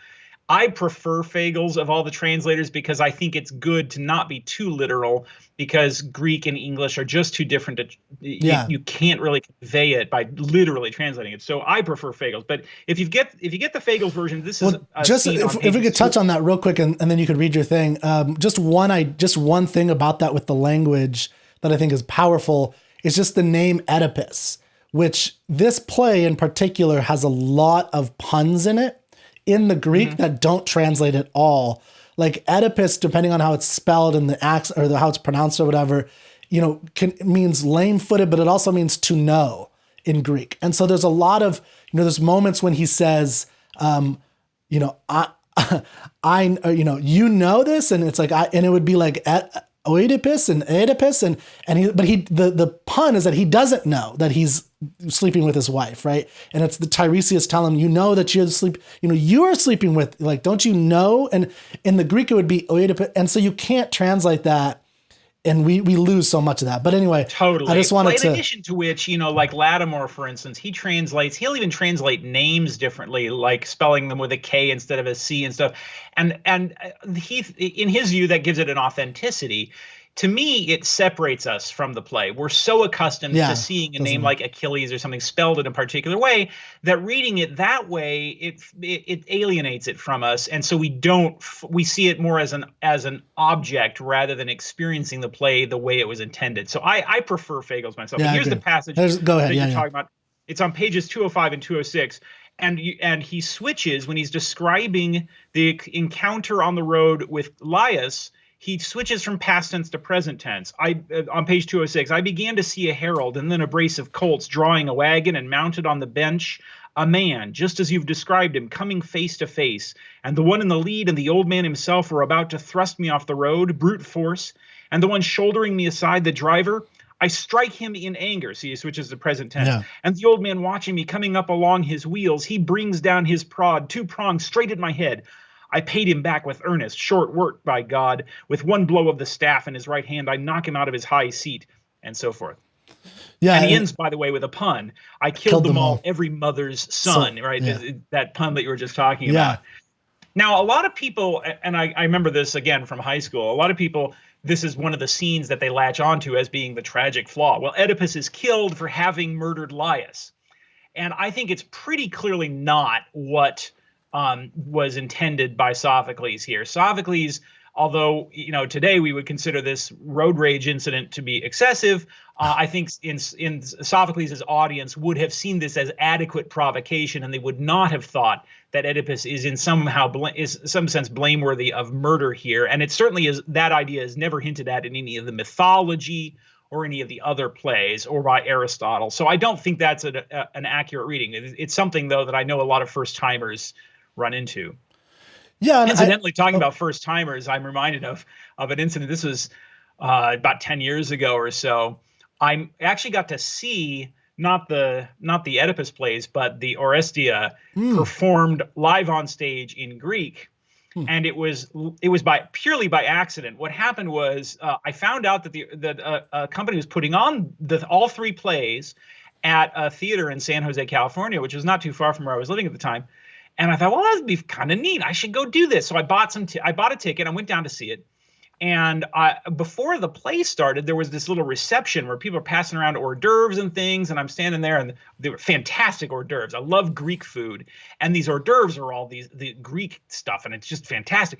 I prefer Fagles of all the translators because I think it's good to not be too literal, because Greek and English are just too different. You can't really convey it by literally translating it. So I prefer Fagles. But if you get the Fagles version, this is just if we could touch on that real quick, and then you could read your thing. Just one thing about that with the language that I think is powerful is just the name Oedipus, which this play in particular has a lot of puns in it in the Greek that don't translate at all. Like Oedipus, depending on how it's spelled and the accent or how it's pronounced or whatever, means lame-footed, but it also means to know in Greek. And so there's a lot of, there's moments when he says, I this, and it's like, and it would be like Oedipus and Oedipus, the pun is that he doesn't know that he's sleeping with his wife, right? And it's the Tiresias tell him, that you're you are sleeping with, like, don't you know? And in the Greek it would be Oedipus, and so you can't translate that, and we lose so much of that. But anyway, totally. I just wanted in addition to which, like Lattimore, for instance, he'll even translate names differently, like spelling them with a K instead of a C and stuff. And he, in his view, that gives it an authenticity. To me, it separates us from the play. We're so accustomed to seeing a name like Achilles or something spelled in a particular way that reading it that way, it alienates it from us, and so we see it more as an object rather than experiencing the play the way it was intended. So I prefer Fagles myself. Yeah, here's the passage Go ahead. that you're talking about. It's on pages 205 and 206. And he switches when he's describing the encounter on the road with Laius. He switches from past tense to present tense. On page 206, I began to see a herald and then a brace of colts drawing a wagon, and mounted on the bench a man, just as you've described him, coming face to face. And the one in the lead and the old man himself were about to thrust me off the road, brute force. And the one shouldering me aside, the driver, I strike him in anger. See, he switches to present tense. Yeah. And the old man watching me coming up along his wheels, he brings down his prod, 2 prongs straight at my head. I paid him back with earnest, short work, by God. With one blow of the staff in his right hand, I knock him out of his high seat, and so forth. Yeah, and he ends, by the way, with a pun. I killed them all, every mother's son, right? Yeah. That pun that you were just talking about. Now, a lot of people, and I remember this again from high school, a lot of people, this is one of the scenes that they latch onto as being the tragic flaw. Well, Oedipus is killed for having murdered Laius. And I think it's pretty clearly not what was intended by Sophocles here. Sophocles although, today we would consider this road rage incident to be excessive. I think in Sophocles' audience would have seen this as adequate provocation, and they would not have thought that Oedipus is in some sense blameworthy of murder here. And it certainly is. That idea is never hinted at in any of the mythology or any of the other plays or by Aristotle. So I don't think that's an accurate reading. It's something, though, that I know a lot of first timers run into. Yeah. Incidentally, talking about first timers, I'm reminded of an incident. This was about 10 years ago or so. I actually got to see not the Oedipus plays, but the Orestia performed live on stage in Greek. And it was purely by accident. What happened was I found out that a company was putting on all three plays at a theater in San Jose, California, which was not too far from where I was living at the time. And I thought, well, that'd be kind of neat. I should go do this. So I bought a ticket. I went down to see it. And before the play started, there was this little reception where people are passing around hors d'oeuvres and things. And I'm standing there, and they were fantastic hors d'oeuvres. I love Greek food. And these hors d'oeuvres are all the Greek stuff, and it's just fantastic.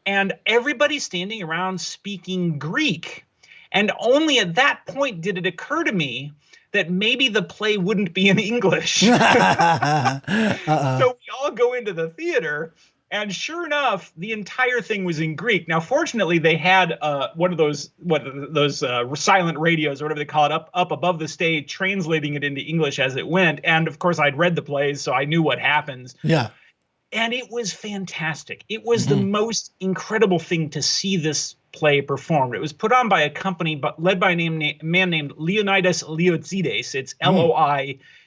And everybody's standing around speaking Greek. And only at that point did it occur to me that maybe the play wouldn't be in English. So we all go into the theater, and sure enough, the entire thing was in Greek. Now, fortunately, they had one of those silent radios or whatever they call it up above the stage, translating it into English as it went. And of course, I'd read the plays, so I knew what happens. Yeah. And it was fantastic. It was the most incredible thing to see this play performed. It was put on by a company led by a man named Leonidas Leozides. It's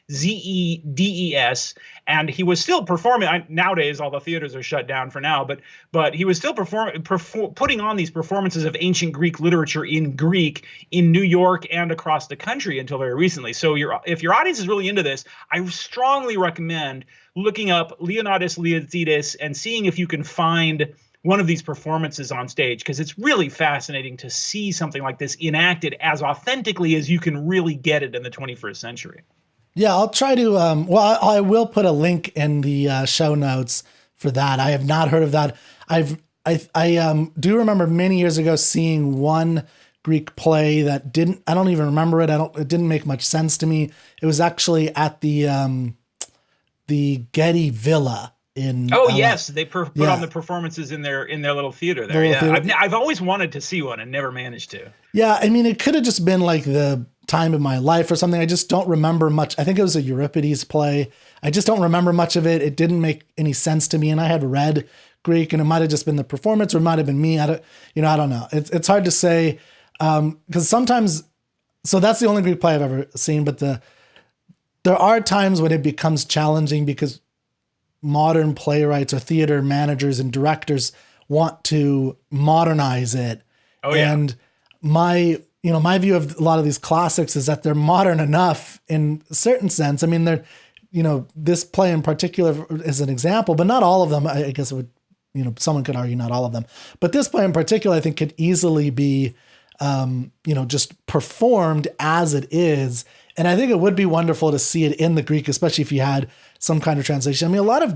Loizedes, and he was still performing. Nowadays, all the theaters are shut down for now, but he was still putting on these performances of ancient Greek literature in Greek in New York and across the country until very recently. So if your audience is really into this, I strongly recommend looking up Leonidas Leozides and seeing if you can find one of these performances on stage, because it's really fascinating to see something like this enacted as authentically as you can really get it in the 21st century. Yeah, I'll try to, I will put a link in the show notes for that. I have not heard of that. I do remember many years ago seeing one Greek play that I don't even remember it. It didn't make much sense to me. It was actually at the Getty Villa in. Oh yes, they put on the performances in their little theater there. Theater. I've always wanted to see one and never managed to. Yeah, I mean, it could have just been like the time of my life or something. I just don't remember much. I think it was a Euripides play. I just don't remember much of it. It didn't make any sense to me, and I had read Greek, and it might have just been the performance, or it might have been me. I don't know. It's hard to say because sometimes. So that's the only Greek play I've ever seen, but there are times when it becomes challenging because modern playwrights or theater managers and directors want to modernize it. Oh yeah. And my view of a lot of these classics is that they're modern enough in a certain sense. I mean, they're, this play in particular is an example, but not all of them. I guess it would, someone could argue not all of them, but this play in particular, I think could easily be, just performed as it is. And I think it would be wonderful to see it in the Greek, especially if you had some kind of translation. I mean, a lot of,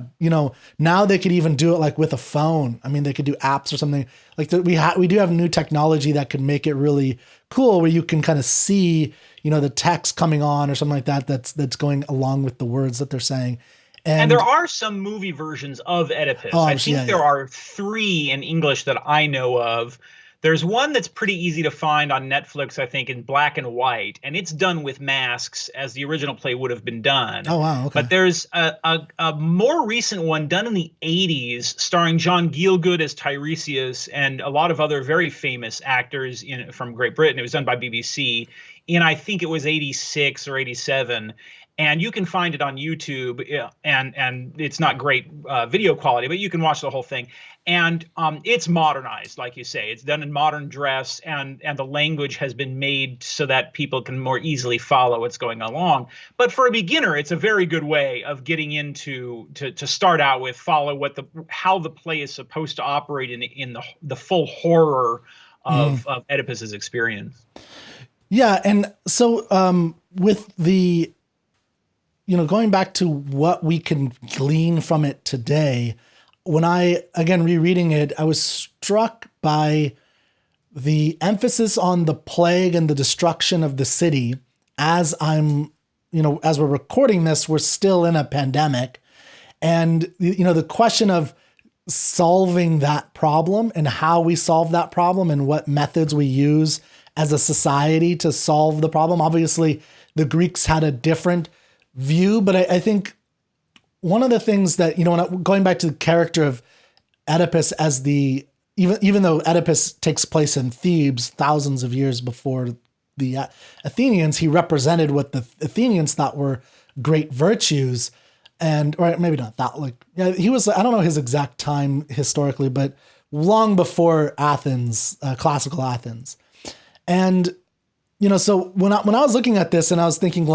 now they could even do it like with a phone. I mean, they could do apps or something like that. We do have new technology that could make it really cool, where you can kind of see, the text coming on or something like that. That's going along with the words that they're saying. And there are some movie versions of Oedipus. I think there are 3 in English that I know of. There's one that's pretty easy to find on Netflix, I think, in black and white, and it's done with masks as the original play would have been done. Oh, wow. Okay. But there's a more recent one done in the 80s starring John Gielgud as Tiresias and a lot of other very famous actors from Great Britain. It was done by BBC in, I think it was 86 or 87. And you can find it on YouTube, and it's not great video quality, but you can watch the whole thing. And it's modernized, like you say. It's done in modern dress, and the language has been made so that people can more easily follow what's going along. But for a beginner, it's a very good way of getting into to start out with, follow how the play is supposed to operate in the full horror of Oedipus's experience. Yeah, and so with the going back to what we can glean from it today, when I, again, rereading it, I was struck by the emphasis on the plague and the destruction of the city. As we're recording this, we're still in a pandemic. And, the question of solving that problem and how we solve that problem and what methods we use as a society to solve the problem. Obviously, the Greeks had a different view, but I think one of the things that, going back to the character of Oedipus as even though Oedipus takes place in Thebes thousands of years before the Athenians, he represented what the Athenians thought were great virtues. Or maybe not that, he was, I don't know his exact time historically, but long before Athens, classical Athens. And, so when I was looking at this and I was thinking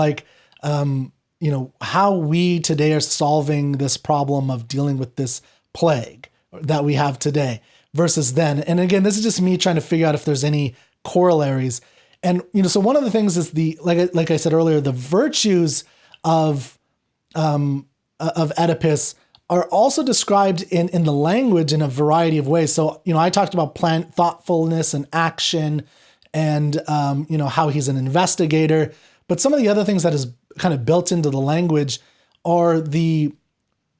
how we today are solving this problem of dealing with this plague that we have today versus then. And again, this is just me trying to figure out if there's any corollaries. And, so one of the things is like I said earlier, the virtues of Oedipus are also described in the language in a variety of ways. So, I talked about thoughtfulness and action and, how he's an investigator. But some of the other things that is kind of built into the language are the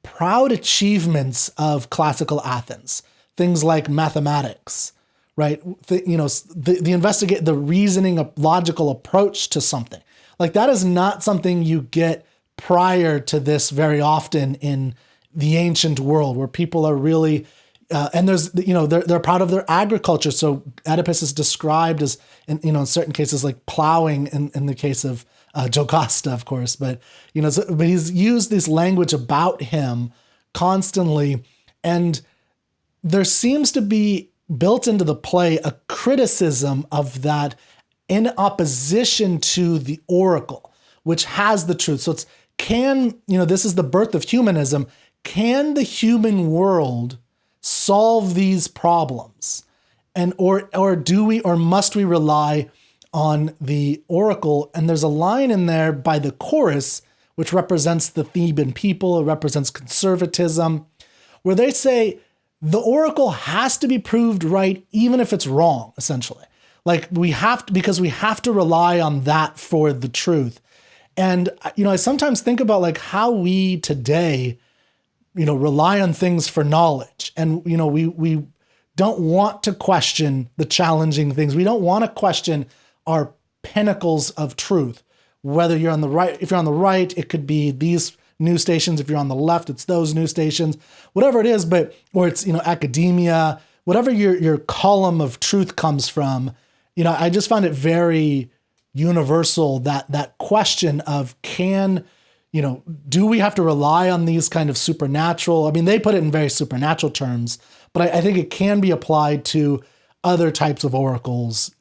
proud achievements of classical Athens. Things like mathematics, right? The reasoning, a logical approach to something. Like that is not something you get prior to this very often in the ancient world, where people are really, and there's, they're proud of their agriculture. So Oedipus is described as, in certain cases, like plowing in the case of Jocasta, of course, but he's used this language about him constantly, and there seems to be built into the play a criticism of that in opposition to the oracle, which has the truth. So this is the birth of humanism. Can the human world solve these problems? And or must we rely on the oracle? And there's a line in there by the chorus, which represents the Theban people, it represents conservatism, where they say the oracle has to be proved right, even if it's wrong, essentially. Like because we have to rely on that for the truth. And, I sometimes think about how we today, rely on things for knowledge. And, we don't want to question the challenging things. We don't want to question our pinnacles of truth. Whether you're on the right, if you're on the right, it could be these news stations. If you're on the left, it's those news stations, whatever it is, or it's, academia, whatever your column of truth comes from. I just found it very universal, that question of do we have to rely on these kind of supernatural? I mean, they put it in very supernatural terms, but I think it can be applied to other types of oracles.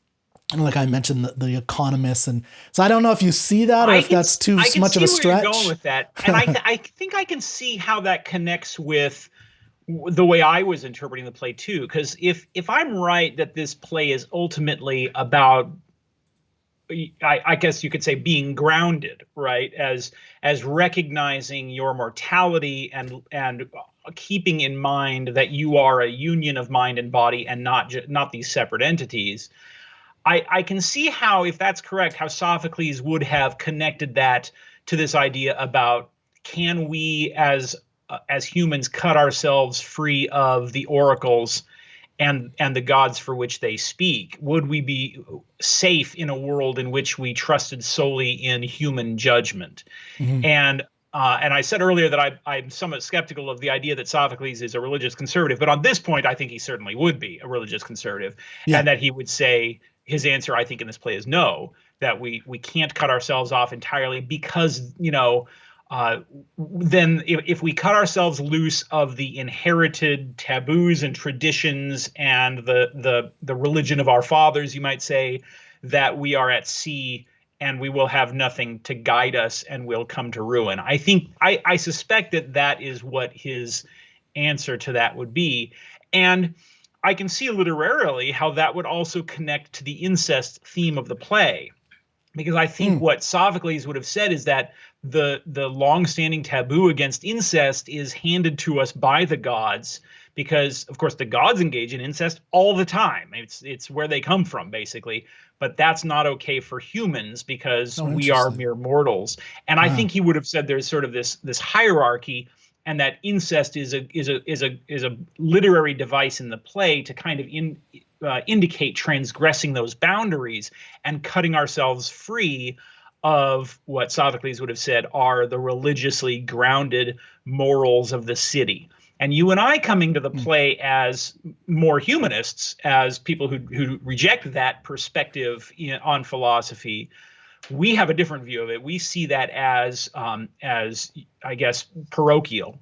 And like I mentioned, the economists. And so I don't know if you see that or if that's too much of a stretch. I can see where you're going with that. And I think I can see how that connects with the way I was interpreting the play too. Because if I'm right that this play is ultimately about, I guess you could say, being grounded, right, as recognizing your mortality and keeping in mind that you are a union of mind and body and not these separate entities. I can see how, if that's correct, how Sophocles would have connected that to this idea about, can we as humans cut ourselves free of the oracles and the gods for which they speak? Would we be safe in a world in which we trusted solely in human judgment? Mm-hmm. And I said earlier that I'm somewhat skeptical of the idea that Sophocles is a religious conservative, but on this point, I think he certainly would be a religious conservative, and that he would say, his answer, I think, in this play is no, that we can't cut ourselves off entirely because, then if we cut ourselves loose of the inherited taboos and traditions and the religion of our fathers, you might say, that we are at sea and we will have nothing to guide us and we'll come to ruin. I suspect that is what his answer to that would be. And I can see literarily how that would also connect to the incest theme of the play, because I think what Sophocles would have said is that the longstanding taboo against incest is handed to us by the gods because, of course, the gods engage in incest all the time. It's where they come from, basically. But that's not okay for humans because we are mere mortals. And I think he would have said there's sort of this hierarchy, and that incest is a literary device in the play to kind of indicate transgressing those boundaries and cutting ourselves free of what Sophocles would have said are the religiously grounded morals of the city. And you and I coming to the play as more humanists, as people who reject that perspective on philosophy, we have a different view of it. We see that as I guess, parochial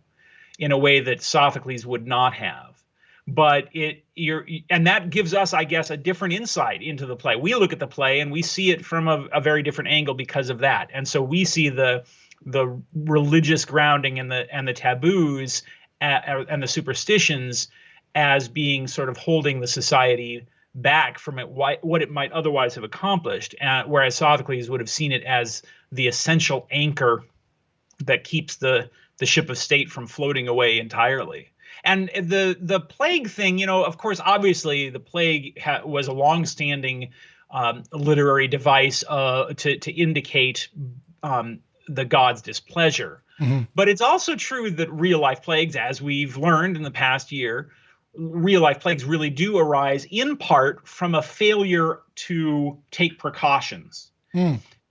in a way that Sophocles would not have. But and that gives us, I guess, a different insight into the play. We look at the play and we see it from a very different angle because of that. And so we see the religious grounding and the taboos and the superstitions as being sort of holding the society back from what it might otherwise have accomplished, whereas Sophocles would have seen it as the essential anchor that keeps the ship of state from floating away entirely. And the plague thing, of course, obviously the plague was a longstanding literary device to indicate the god's displeasure. Mm-hmm. But it's also true that real life plagues, as we've learned in the past year, real life plagues really do arise in part from a failure to take precautions.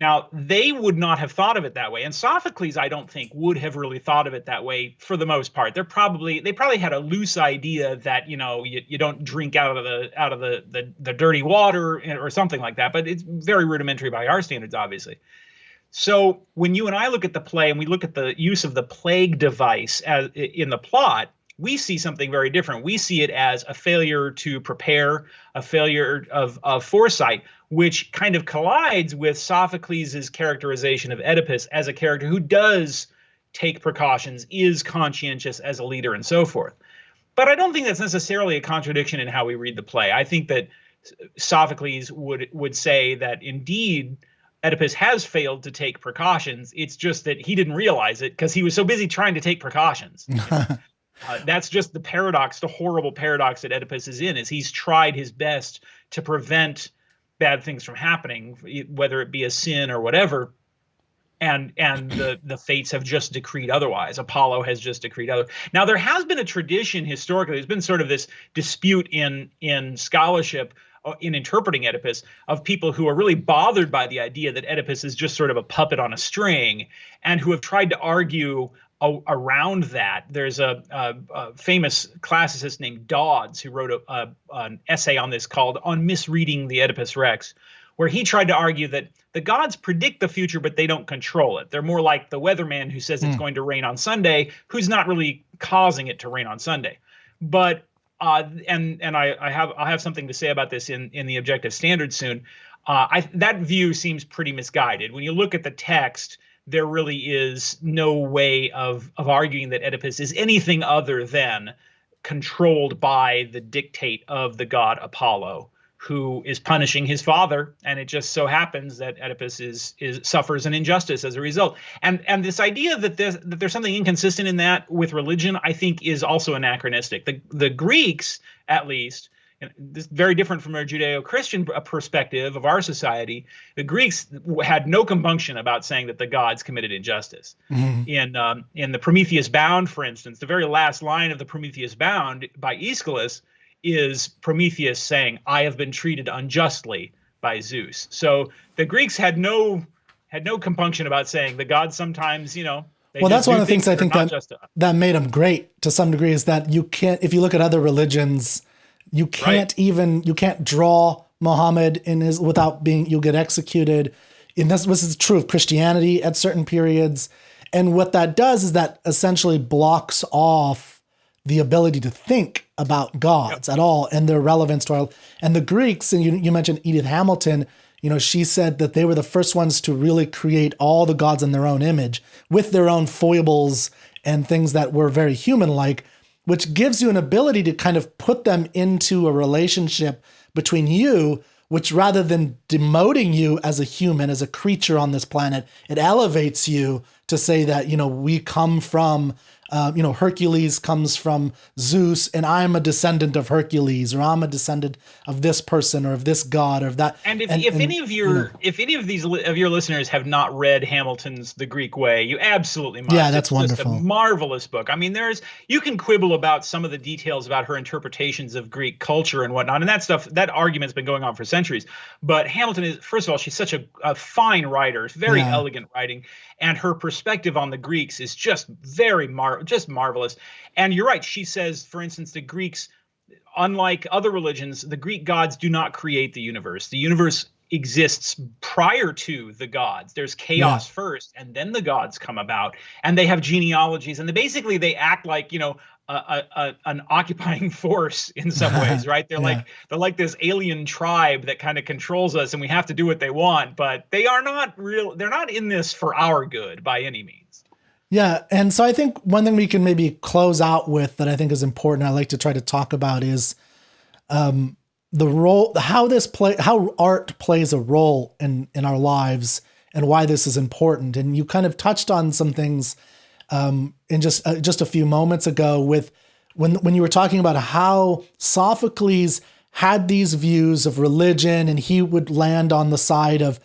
Now, they would not have thought of it that way. And Sophocles, I don't think, would have really thought of it that way for the most part. They probably had a loose idea that, you don't drink out of the dirty water or something like that. But it's very rudimentary by our standards, obviously. So when you and I look at the play and we look at the use of the plague device in the plot, we see something very different. We see it as a failure to prepare, a failure of foresight, which kind of collides with Sophocles' characterization of Oedipus as a character who does take precautions, is conscientious as a leader, and so forth. But I don't think that's necessarily a contradiction in how we read the play. I think that Sophocles would say that indeed Oedipus has failed to take precautions. It's just that he didn't realize it because he was so busy trying to take precautions. That's just the horrible paradox that Oedipus is in, is he's tried his best to prevent bad things from happening, whether it be a sin or whatever. And the fates have just decreed otherwise. Apollo has just decreed other. Now, there has been a tradition historically. There's been sort of this dispute in scholarship in interpreting Oedipus of people who are really bothered by the idea that Oedipus is just sort of a puppet on a string, and who have tried to argue around that. There's a famous classicist named Dodds who wrote an essay on this called On Misreading the Oedipus Rex, where he tried to argue that the gods predict the future, but they don't control it. They're more like the weatherman who says it's going to rain on Sunday, who's not really causing it to rain on Sunday. But and I'll have something to say about this in the objective standard soon. That view seems pretty misguided. When you look at the text, there really is no way of arguing that Oedipus is anything other than controlled by the dictate of the god Apollo, who is punishing his father, and it just so happens that Oedipus suffers an injustice as a result. And this idea that there's something inconsistent in that with religion, I think, is also anachronistic. The Greeks, at least, and this is very different from our Judeo-Christian perspective of our society, the Greeks had no compunction about saying that the gods committed injustice. Mm-hmm. In the Prometheus Bound, for instance, the very last line of the Prometheus Bound by Aeschylus is Prometheus saying, "I have been treated unjustly by Zeus." So the Greeks had no compunction about saying the gods sometimes, well, that's one of the things I think that made them great to some degree, is that you can't, if you look at other religions, you can't you can't draw Muhammad without you'll get executed. And this is true of Christianity at certain periods. And what that does is that essentially blocks off the ability to think about gods at all and their relevance to our, and the Greeks, and you mentioned Edith Hamilton, she said that they were the first ones to really create all the gods in their own image with their own foibles and things that were very human-like, which gives you an ability to kind of put them into a relationship between you, which rather than demoting you as a human, as a creature on this planet, it elevates you to say that, we come from Hercules comes from Zeus and I'm a descendant of Hercules, or I'm a descendant of this person or of this god or of that. And if any of your listeners have not read Hamilton's The Greek Way, you absolutely must. Yeah, that's wonderful. It's just a marvelous book. I mean, you can quibble about some of the details about her interpretations of Greek culture and whatnot, and that argument's been going on for centuries. But Hamilton is, first of all, she's such a fine writer, very elegant writing, and her perspective on the Greeks is just just marvelous. And you're right. She says, for instance, the Greeks, unlike other religions, the Greek gods do not create the universe. The universe exists prior to the gods. There's chaos first, and then the gods come about, and they have genealogies, and they act like, an occupying force in some ways, right? They're like this alien tribe that kind of controls us, and we have to do what they want, but they are not real. They're not in this for our good by any means. Yeah. And so I think one thing we can maybe close out with that I think is important, I like to try to talk about, is the role, how art plays a role in our lives and why this is important. And you kind of touched on some things in just a few moments ago with when you were talking about how Sophocles had these views of religion, and he would land on the side of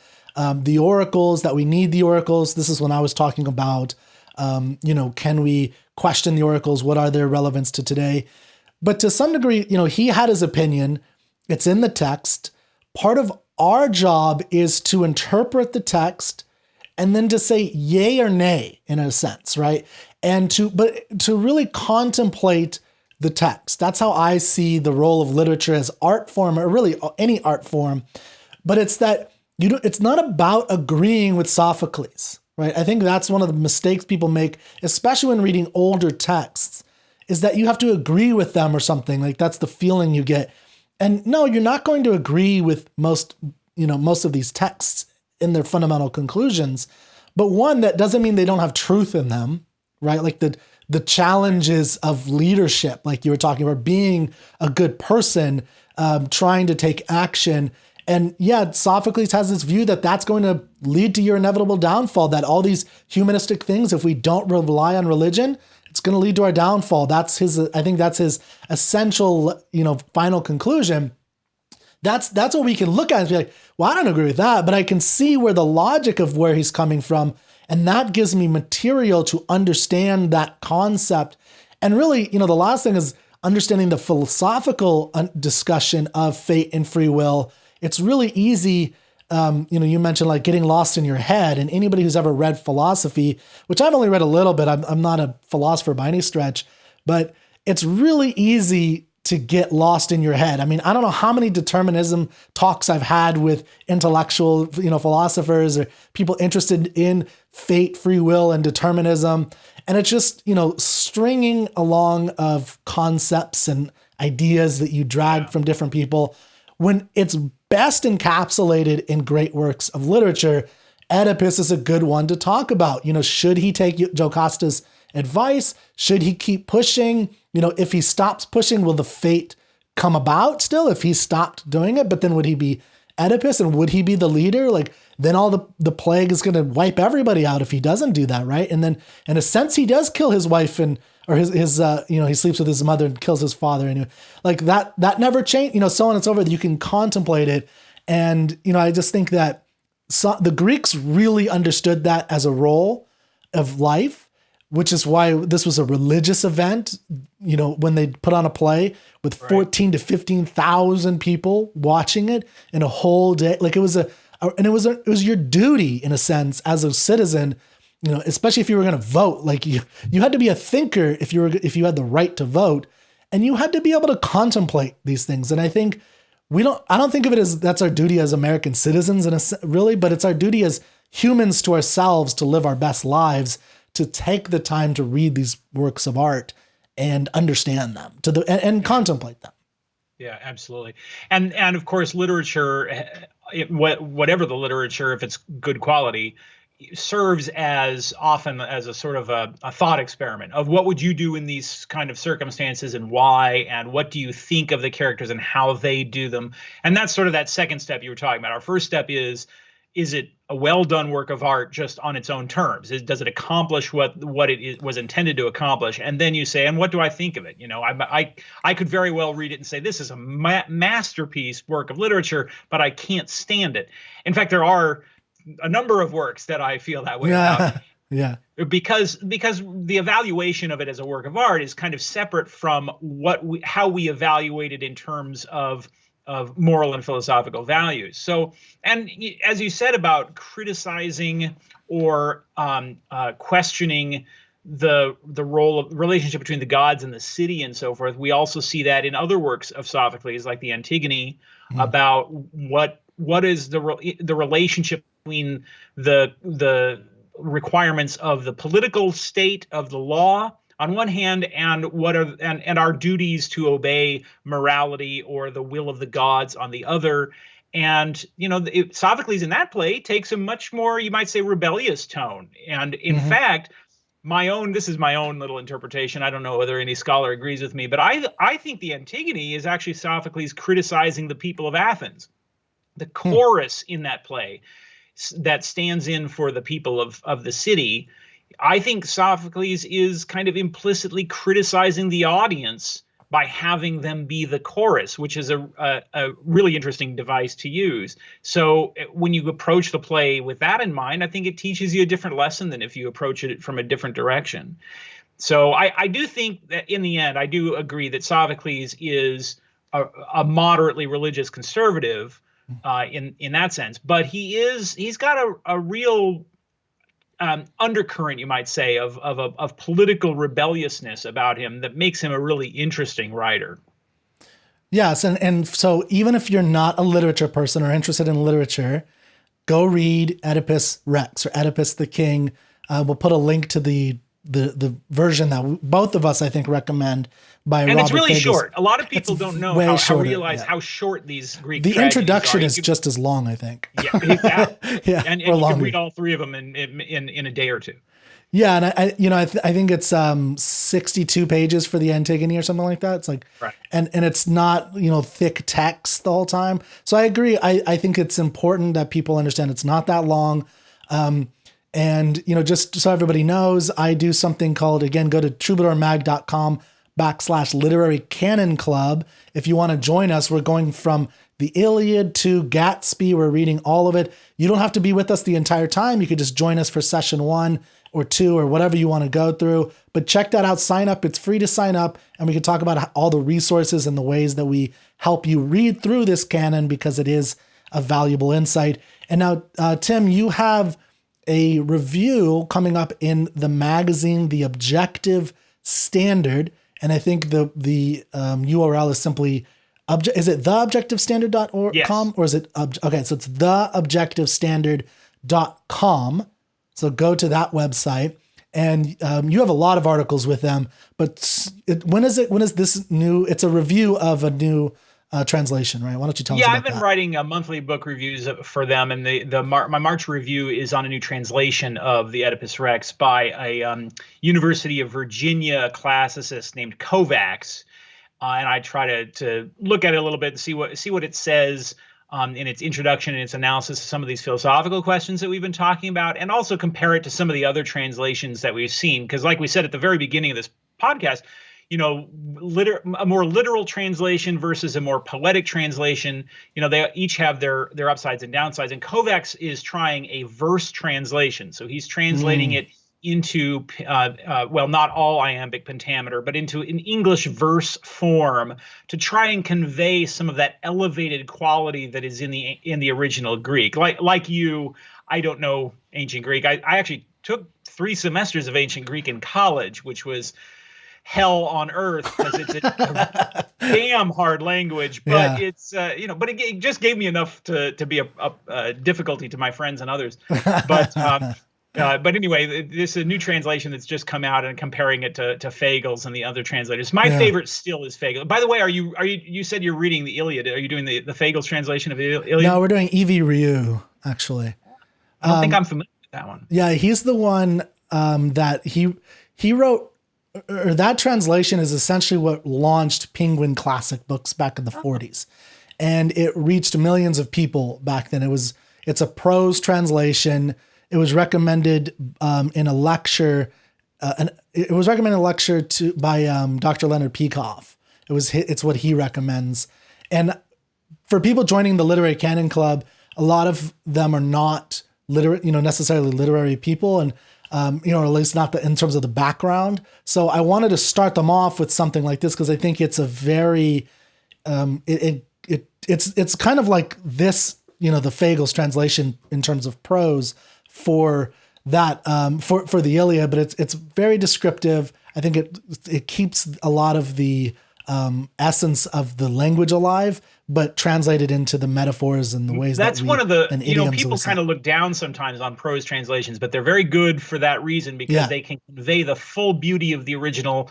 the oracles, that we need the oracles. This is when I was talking about can we question the oracles? What are their relevance to today? But to some degree, he had his opinion. It's in the text. Part of our job is to interpret the text and then to say yay or nay, in a sense, right? And to really contemplate the text. That's how I see the role of literature as art form, or really any art form. But it's that it's not about agreeing with Sophocles. Right. I think that's one of the mistakes people make, especially when reading older texts, is that you have to agree with them or something. Like, that's the feeling you get. And no, you're not going to agree with most of these texts in their fundamental conclusions. But one, that doesn't mean they don't have truth in them, right? Like the challenges of leadership, like you were talking about, being a good person, trying to take action. And yeah, Sophocles has this view that that's going to lead to your inevitable downfall, that all these humanistic things, if we don't rely on religion, it's going to lead to our downfall. I think that's his essential, final conclusion. That's what we can look at and be like, well, I don't agree with that, but I can see where the logic of where he's coming from. And that gives me material to understand that concept. And really, the last thing is understanding the philosophical discussion of fate and free will. It's really easy. You mentioned like getting lost in your head, and anybody who's ever read philosophy, which I've only read a little bit, I'm not a philosopher by any stretch, but it's really easy to get lost in your head. I mean, I don't know how many determinism talks I've had with intellectual, philosophers or people interested in fate, free will, and determinism. And it's just, stringing along of concepts and ideas that you drag from different people, when it's best encapsulated in great works of literature. Oedipus is a good one to talk about. Should he take Jocasta's advice? Should he keep pushing? If he stops pushing, will the fate come about still if he stopped doing it? But then would he be Oedipus, and would he be the leader? Like, then all the plague is going to wipe everybody out if he doesn't do that, right? And then in a sense, he does kill his wife, or his he sleeps with his mother and kills his father. And like that never changed, so on and so forth. You can contemplate it. And, I just think that the Greeks really understood that as a role of life, which is why this was a religious event, when they put on a play with 14 to 15,000 people watching it in a whole day. Like, it was your duty, in a sense, as a citizen, especially if you were going to vote. Like, you had to be a thinker if you had the right to vote, and you had to be able to contemplate these things. And I think I don't think of it as that's our duty as American citizens, really, but it's our duty as humans to ourselves to live our best lives, to take the time to read these works of art and understand them, and contemplate them. Yeah, absolutely. And of course, literature, whatever the literature, if it's good quality, serves as often as a sort of a thought experiment of what would you do in these kind of circumstances, and why, and what do you think of the characters and how they do them. And that's sort of that second step you were talking about. Our first step is it a well done work of art just on its own terms? Does it accomplish what was intended to accomplish? And then you say, and what do I think of it? I could very well read it and say this is a masterpiece work of literature, but I can't stand it. In fact, there are a number of works that I feel that way about. Yeah. Because the evaluation of it as a work of art is kind of separate from how we evaluate it in terms of moral and philosophical values. So, and as you said about criticizing or questioning the relationship between the gods and the city and so forth, we also see that in other works of Sophocles, like the Antigone, about what is the relationship between the requirements of the political state of the law on one hand, and our duties to obey morality or the will of the gods on the other. And Sophocles in that play takes a much more, you might say, rebellious tone. And in fact, this is my own little interpretation. I don't know whether any scholar agrees with me, but I think the Antigone is actually Sophocles criticizing the people of Athens. The chorus in that play that stands in for the people of the city, I think Sophocles is kind of implicitly criticizing the audience by having them be the chorus, which is a really interesting device to use. So when you approach the play with that in mind, I think it teaches you a different lesson than if you approach it from a different direction. So I do think that in the end, I do agree that Sophocles is a moderately religious conservative in that sense, but he's got a real undercurrent, you might say, of political rebelliousness about him that makes him a really interesting writer. Yes, and so even if you're not a literature person or interested in literature, go read Oedipus Rex or Oedipus the King. We'll put a link to the version that both of us, I think, recommend by Robert. And it's really Fagles. short. A lot of people don't know how short these Greek The introduction are. is just as long, I think. Yeah, yeah, and you can read all three of them in a day or two. Yeah, and I think it's 62 pages for the Antigone or something like that. It's like, right. and it's not thick text the whole time. So I agree. I think it's important that people understand it's not that long. And just so everybody knows, I do something called, again, go to troubadourmag.com/literary canon club. If you want to join us, we're going from the Iliad to Gatsby. We're reading all of it. You don't have to be with us the entire time. You could just join us for session 1 or 2 or whatever you want to go through. But check that out. Sign up. It's free to sign up. And we can talk about all the resources and the ways that we help you read through this canon, because it is a valuable insight. And now, Tim, you have a review coming up in the magazine, The Objective Standard. And I think the URL is simply, is it theobjectivestandard.com? Yes. Or is it, okay, so it's theobjectivestandard.com. So go to that website, and you have a lot of articles with them, but when is this new, it's a review of a new translation, right? Why don't you tell us about that? Yeah, I've been writing monthly book reviews for them, and my March review is on a new translation of the Oedipus Rex by a University of Virginia classicist named Kovacs, and I try to look at it a little bit and see what it says in its introduction and its analysis of some of these philosophical questions that we've been talking about, and also compare it to some of the other translations that we've seen. Because, like we said at the very beginning of this podcast, a more literal translation versus a more poetic translation, they each have their upsides and downsides. And Kovacs is trying a verse translation. So he's translating it into, not all iambic pentameter, but into an English verse form to try and convey some of that elevated quality that is in the original Greek. Like you, I don't know ancient Greek. I actually took 3 semesters of ancient Greek in college, which was hell on earth because it's a damn hard language, but it's but it just gave me enough to be a difficulty to my friends and others. But anyway, this is a new translation that's just come out, and comparing it to Fagles and the other translators. My favorite still is Fagles. By the way, you said you're reading the Iliad. Are you doing the Fagles translation of the Iliad? No, we're doing Evie Ryu, actually. I don't think I'm familiar with that one. Yeah, he's the one that he wrote. Or that translation is essentially what launched Penguin Classic Books back in the 40s. And it reached millions of people back then. It's a prose translation. It was recommended in a lecture. It was recommended in a lecture by Dr. Leonard Peikoff. It's what he recommends. And for people joining the Literary Canon Club, a lot of them are not necessarily literary people, and or at least not in terms of the background. So I wanted to start them off with something like this because I think it's a very it's kind of like this, the Fagles translation in terms of prose for that for the Iliad, but it's very descriptive. I think it keeps a lot of the essence of the language alive, but translated into the metaphors and the ways that's that one of the people kind of look down sometimes on prose translations, but they're very good for that reason because they can convey the full beauty of the original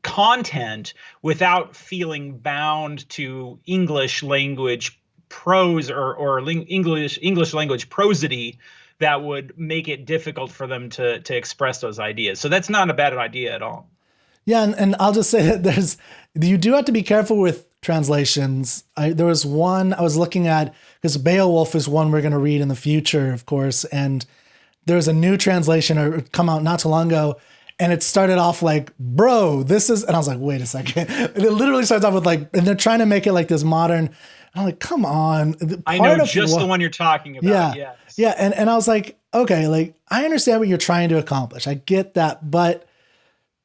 content without feeling bound to English language prose or English language prosody that would make it difficult for them to express those ideas. So that's not a bad idea at all. Yeah, and I'll just say that you do have to be careful with translations. There was one I was looking at, because Beowulf is one we're going to read in the future, of course, and there's a new translation or come out not too long ago, and it started off like, bro, this is, and I was like, wait a second. It literally starts off with and they're trying to make it like this modern. I'm like, come on. I know just the one you're talking about. Yeah. Yes. Yeah. And I was like, okay, I understand what you're trying to accomplish. I get that. But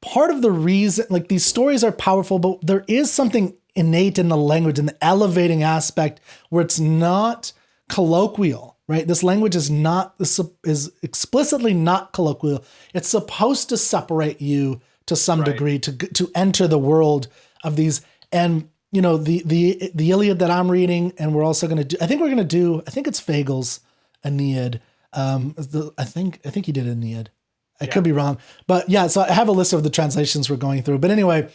part of the reason, these stories are powerful, but there is something innate in the language and the elevating aspect where it's not colloquial, right? This language is explicitly not colloquial. It's supposed to separate you to some degree to enter the world of these. And the Iliad that I'm reading, and we're also going to do, I think it's Fagles Aeneid. I think he did Aeneid. I could be wrong, but yeah. So I have a list of the translations we're going through. But anyway,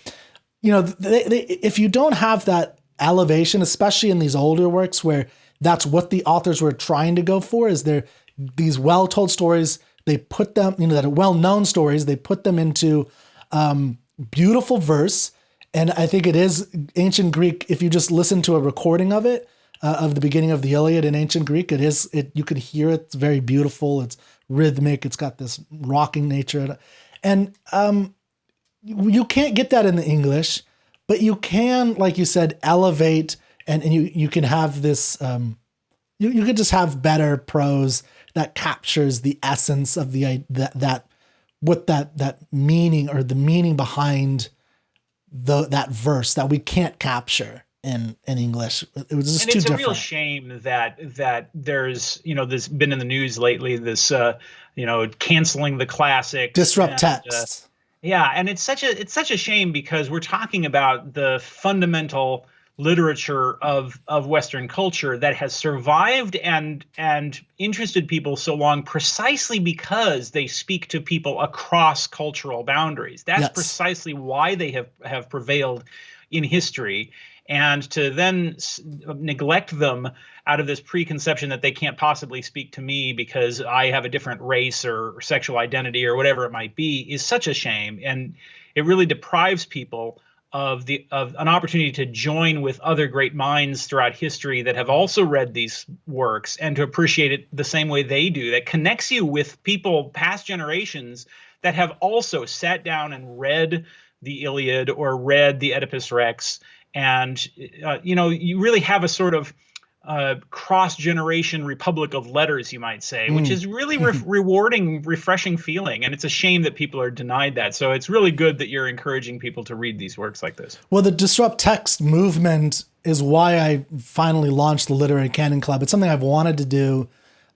if you don't have that elevation, especially in these older works where that's what the authors were trying to go for, is these well-told stories. They put them, that are well-known stories. They put them into beautiful verse. And I think it is ancient Greek. If you just listen to a recording of it, of the beginning of the Iliad in ancient Greek, you could hear it. It's very beautiful. It's rhythmic. It's got this rocking nature. And you can't get that in the English, but you can, like you said, elevate and you can have this, you could just have better prose that captures the essence of that meaning, or the meaning behind that verse that we can't capture in English. It was just too different. It's a real shame that there's, there's been in the news lately, this, canceling the classics. Disrupt text. And it's such a shame because we're talking about the fundamental literature of Western culture that has survived and interested people so long precisely because they speak to people across cultural boundaries. That's precisely why they have prevailed in history. And to then neglect them out of this preconception that they can't possibly speak to me because I have a different race or sexual identity or whatever it might be is such a shame. And it really deprives people of an opportunity to join with other great minds throughout history that have also read these works and to appreciate it the same way they do. That connects you with people past generations that have also sat down and read the Iliad or read the Oedipus Rex. And, you really have a sort of cross-generation republic of letters, you might say, which is really rewarding, refreshing feeling. And it's a shame that people are denied that. So it's really good that you're encouraging people to read these works like this. Well, the Disrupt Text movement is why I finally launched the Literary Canon Club. It's something I've wanted to do.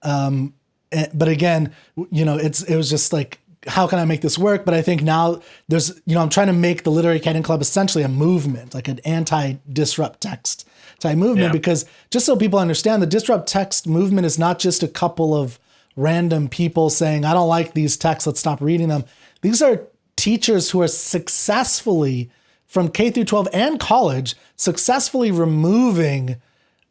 But again, it was just like, how can I make this work? But I think now there's, I'm trying to make the Literary Canon Club essentially a movement, like an anti-disrupt text type movement, because just so people understand, the disrupt text movement is not just a couple of random people saying, I don't like these texts, let's stop reading them. These are teachers who are successfully, from K through 12 and college, successfully removing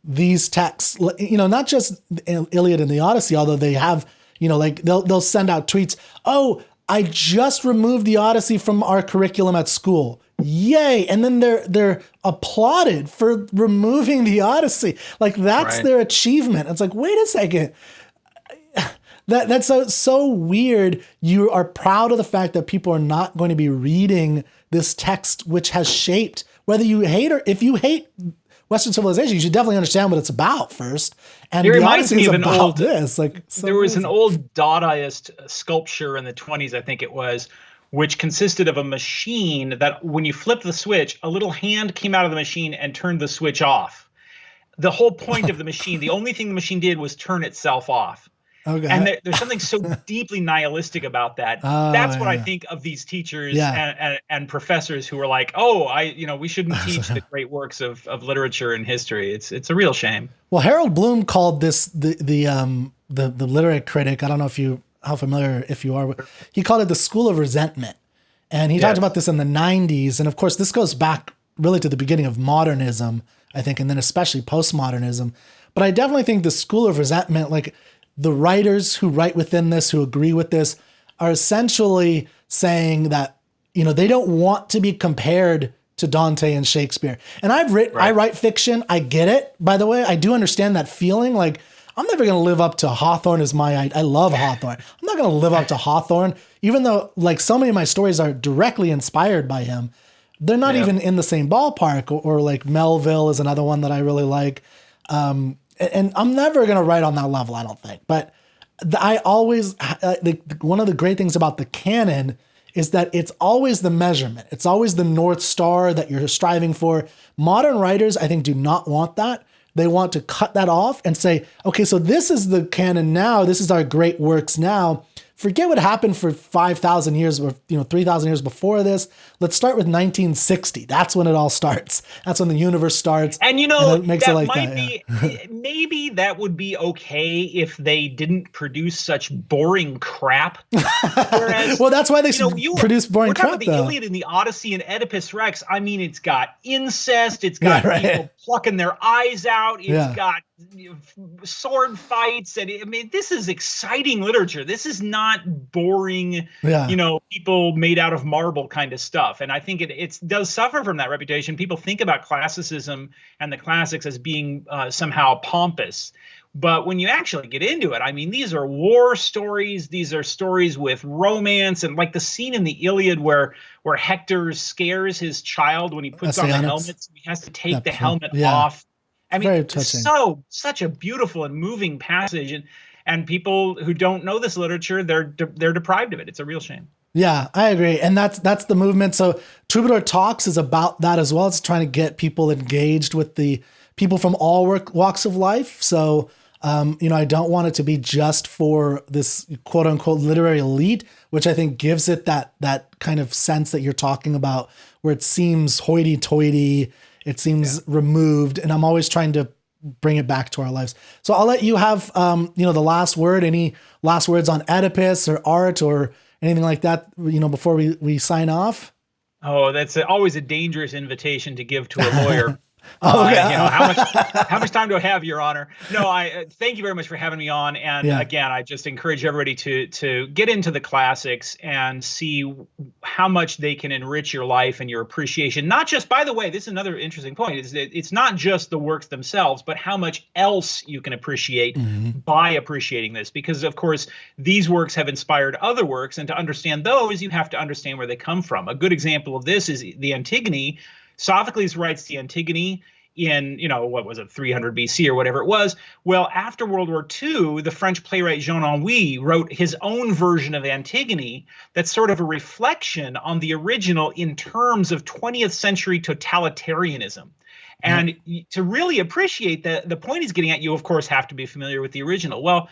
these texts, not just the Iliad and the Odyssey, although they have, they'll send out tweets. Oh, I just removed the Odyssey from our curriculum at school. yay. And then they're applauded for removing the Odyssey. Like that's their achievement. It's like, wait a second. That's so weird. You are proud of the fact that people are not going to be reading this text, which has shaped, whether you hate or if you hate Western civilization, you should definitely understand what it's about first. And it reminds me of an old this. Like there was an old Dadaist sculpture in the 1920s, I think it was, which consisted of a machine that when you flip the switch, a little hand came out of the machine and turned the switch off. The whole point of the machine, the only thing the machine did was turn itself off. Okay. And there's something so deeply nihilistic about that. That's what I think of these teachers and professors who are like, we shouldn't teach the great works of literature and history. It's a real shame. Well, Harold Bloom called this the literary critic. I don't know how familiar if you are. He called it the school of resentment, and he talked about this in the 90s. And of course, this goes back really to the beginning of modernism, I think, and then especially postmodernism. But I definitely think the school of resentment, like, the writers who write within this, who agree with this, are essentially saying that, they don't want to be compared to Dante and Shakespeare. And I write fiction. I get it, by the way. I do understand that feeling. Like, I'm never going to live up to Hawthorne I love Hawthorne. I'm not going to live up to Hawthorne, even though like so many of my stories are directly inspired by him. They're not even in the same ballpark, or like Melville is another one that I really like. And I'm never going to write on that level, I don't think. But I always, one of the great things about the canon is that it's always the measurement. It's always the North Star that you're striving for. Modern writers, I think, do not want that. They want to cut that off and say, okay, so this is the canon now. This is our great works now. Forget what happened for 5,000 years or 3,000 years before this. Let's start with 1960. That's when it all starts. That's when the universe starts. And it makes that it like might that, be maybe that would be okay if they didn't produce such boring crap. Whereas, well, that's why they produce boring crap. We're talking about the Iliad and the Odyssey and Oedipus Rex. I mean, it's got incest. It's got people plucking their eyes out. It's got sword fights, and this is exciting literature. This is not boring, people made out of marble kind of stuff. And I think it does suffer from that reputation. People think about classicism and the classics as being somehow pompous. But when you actually get into it, these are war stories. These are stories with romance, and like the scene in the Iliad where Hector scares his child when he puts on the helmet. So he has to take the helmet off. It's such a beautiful and moving passage, and people who don't know this literature, they're deprived of it. It's a real shame. Yeah, I agree, and that's the movement. So Troubadour Talks is about that as well. It's trying to get people engaged with the people from all walks of life. So I don't want it to be just for this quote unquote literary elite, which I think gives it that kind of sense that you're talking about, where it seems hoity-toity. It seems removed, and I'm always trying to bring it back to our lives. So I'll let you have, the last word. Any last words on Oedipus or art or anything like that, before we sign off? Oh, that's always a dangerous invitation to give to a lawyer. How much time do I have, Your Honor? No, I thank you very much for having me on. And again, I just encourage everybody to get into the classics and see how much they can enrich your life and your appreciation. Not just, by the way, this is another interesting point, is that it's not just the works themselves, but how much else you can appreciate by appreciating this. Because, of course, these works have inspired other works. And to understand those, you have to understand where they come from. A good example of this is the Antigone. Sophocles writes the Antigone in, 300 BC or whatever it was. Well, after World War II, the French playwright Jean Anouilh wrote his own version of Antigone that's sort of a reflection on the original in terms of 20th century totalitarianism. And to really appreciate the point he's getting at, you, of course, have to be familiar with the original. Well,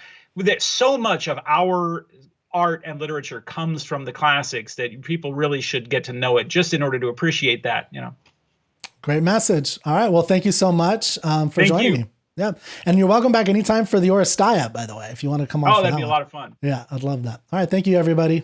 so much of our art and literature comes from the classics that people really should get to know it just in order to appreciate that, Great message. All right. Well, thank you so much for joining me. Yeah. And you're welcome back anytime for the Orestia, by the way, if you want to come on. Oh, that'd be a lot of fun. Yeah, I'd love that. All right. Thank you, everybody.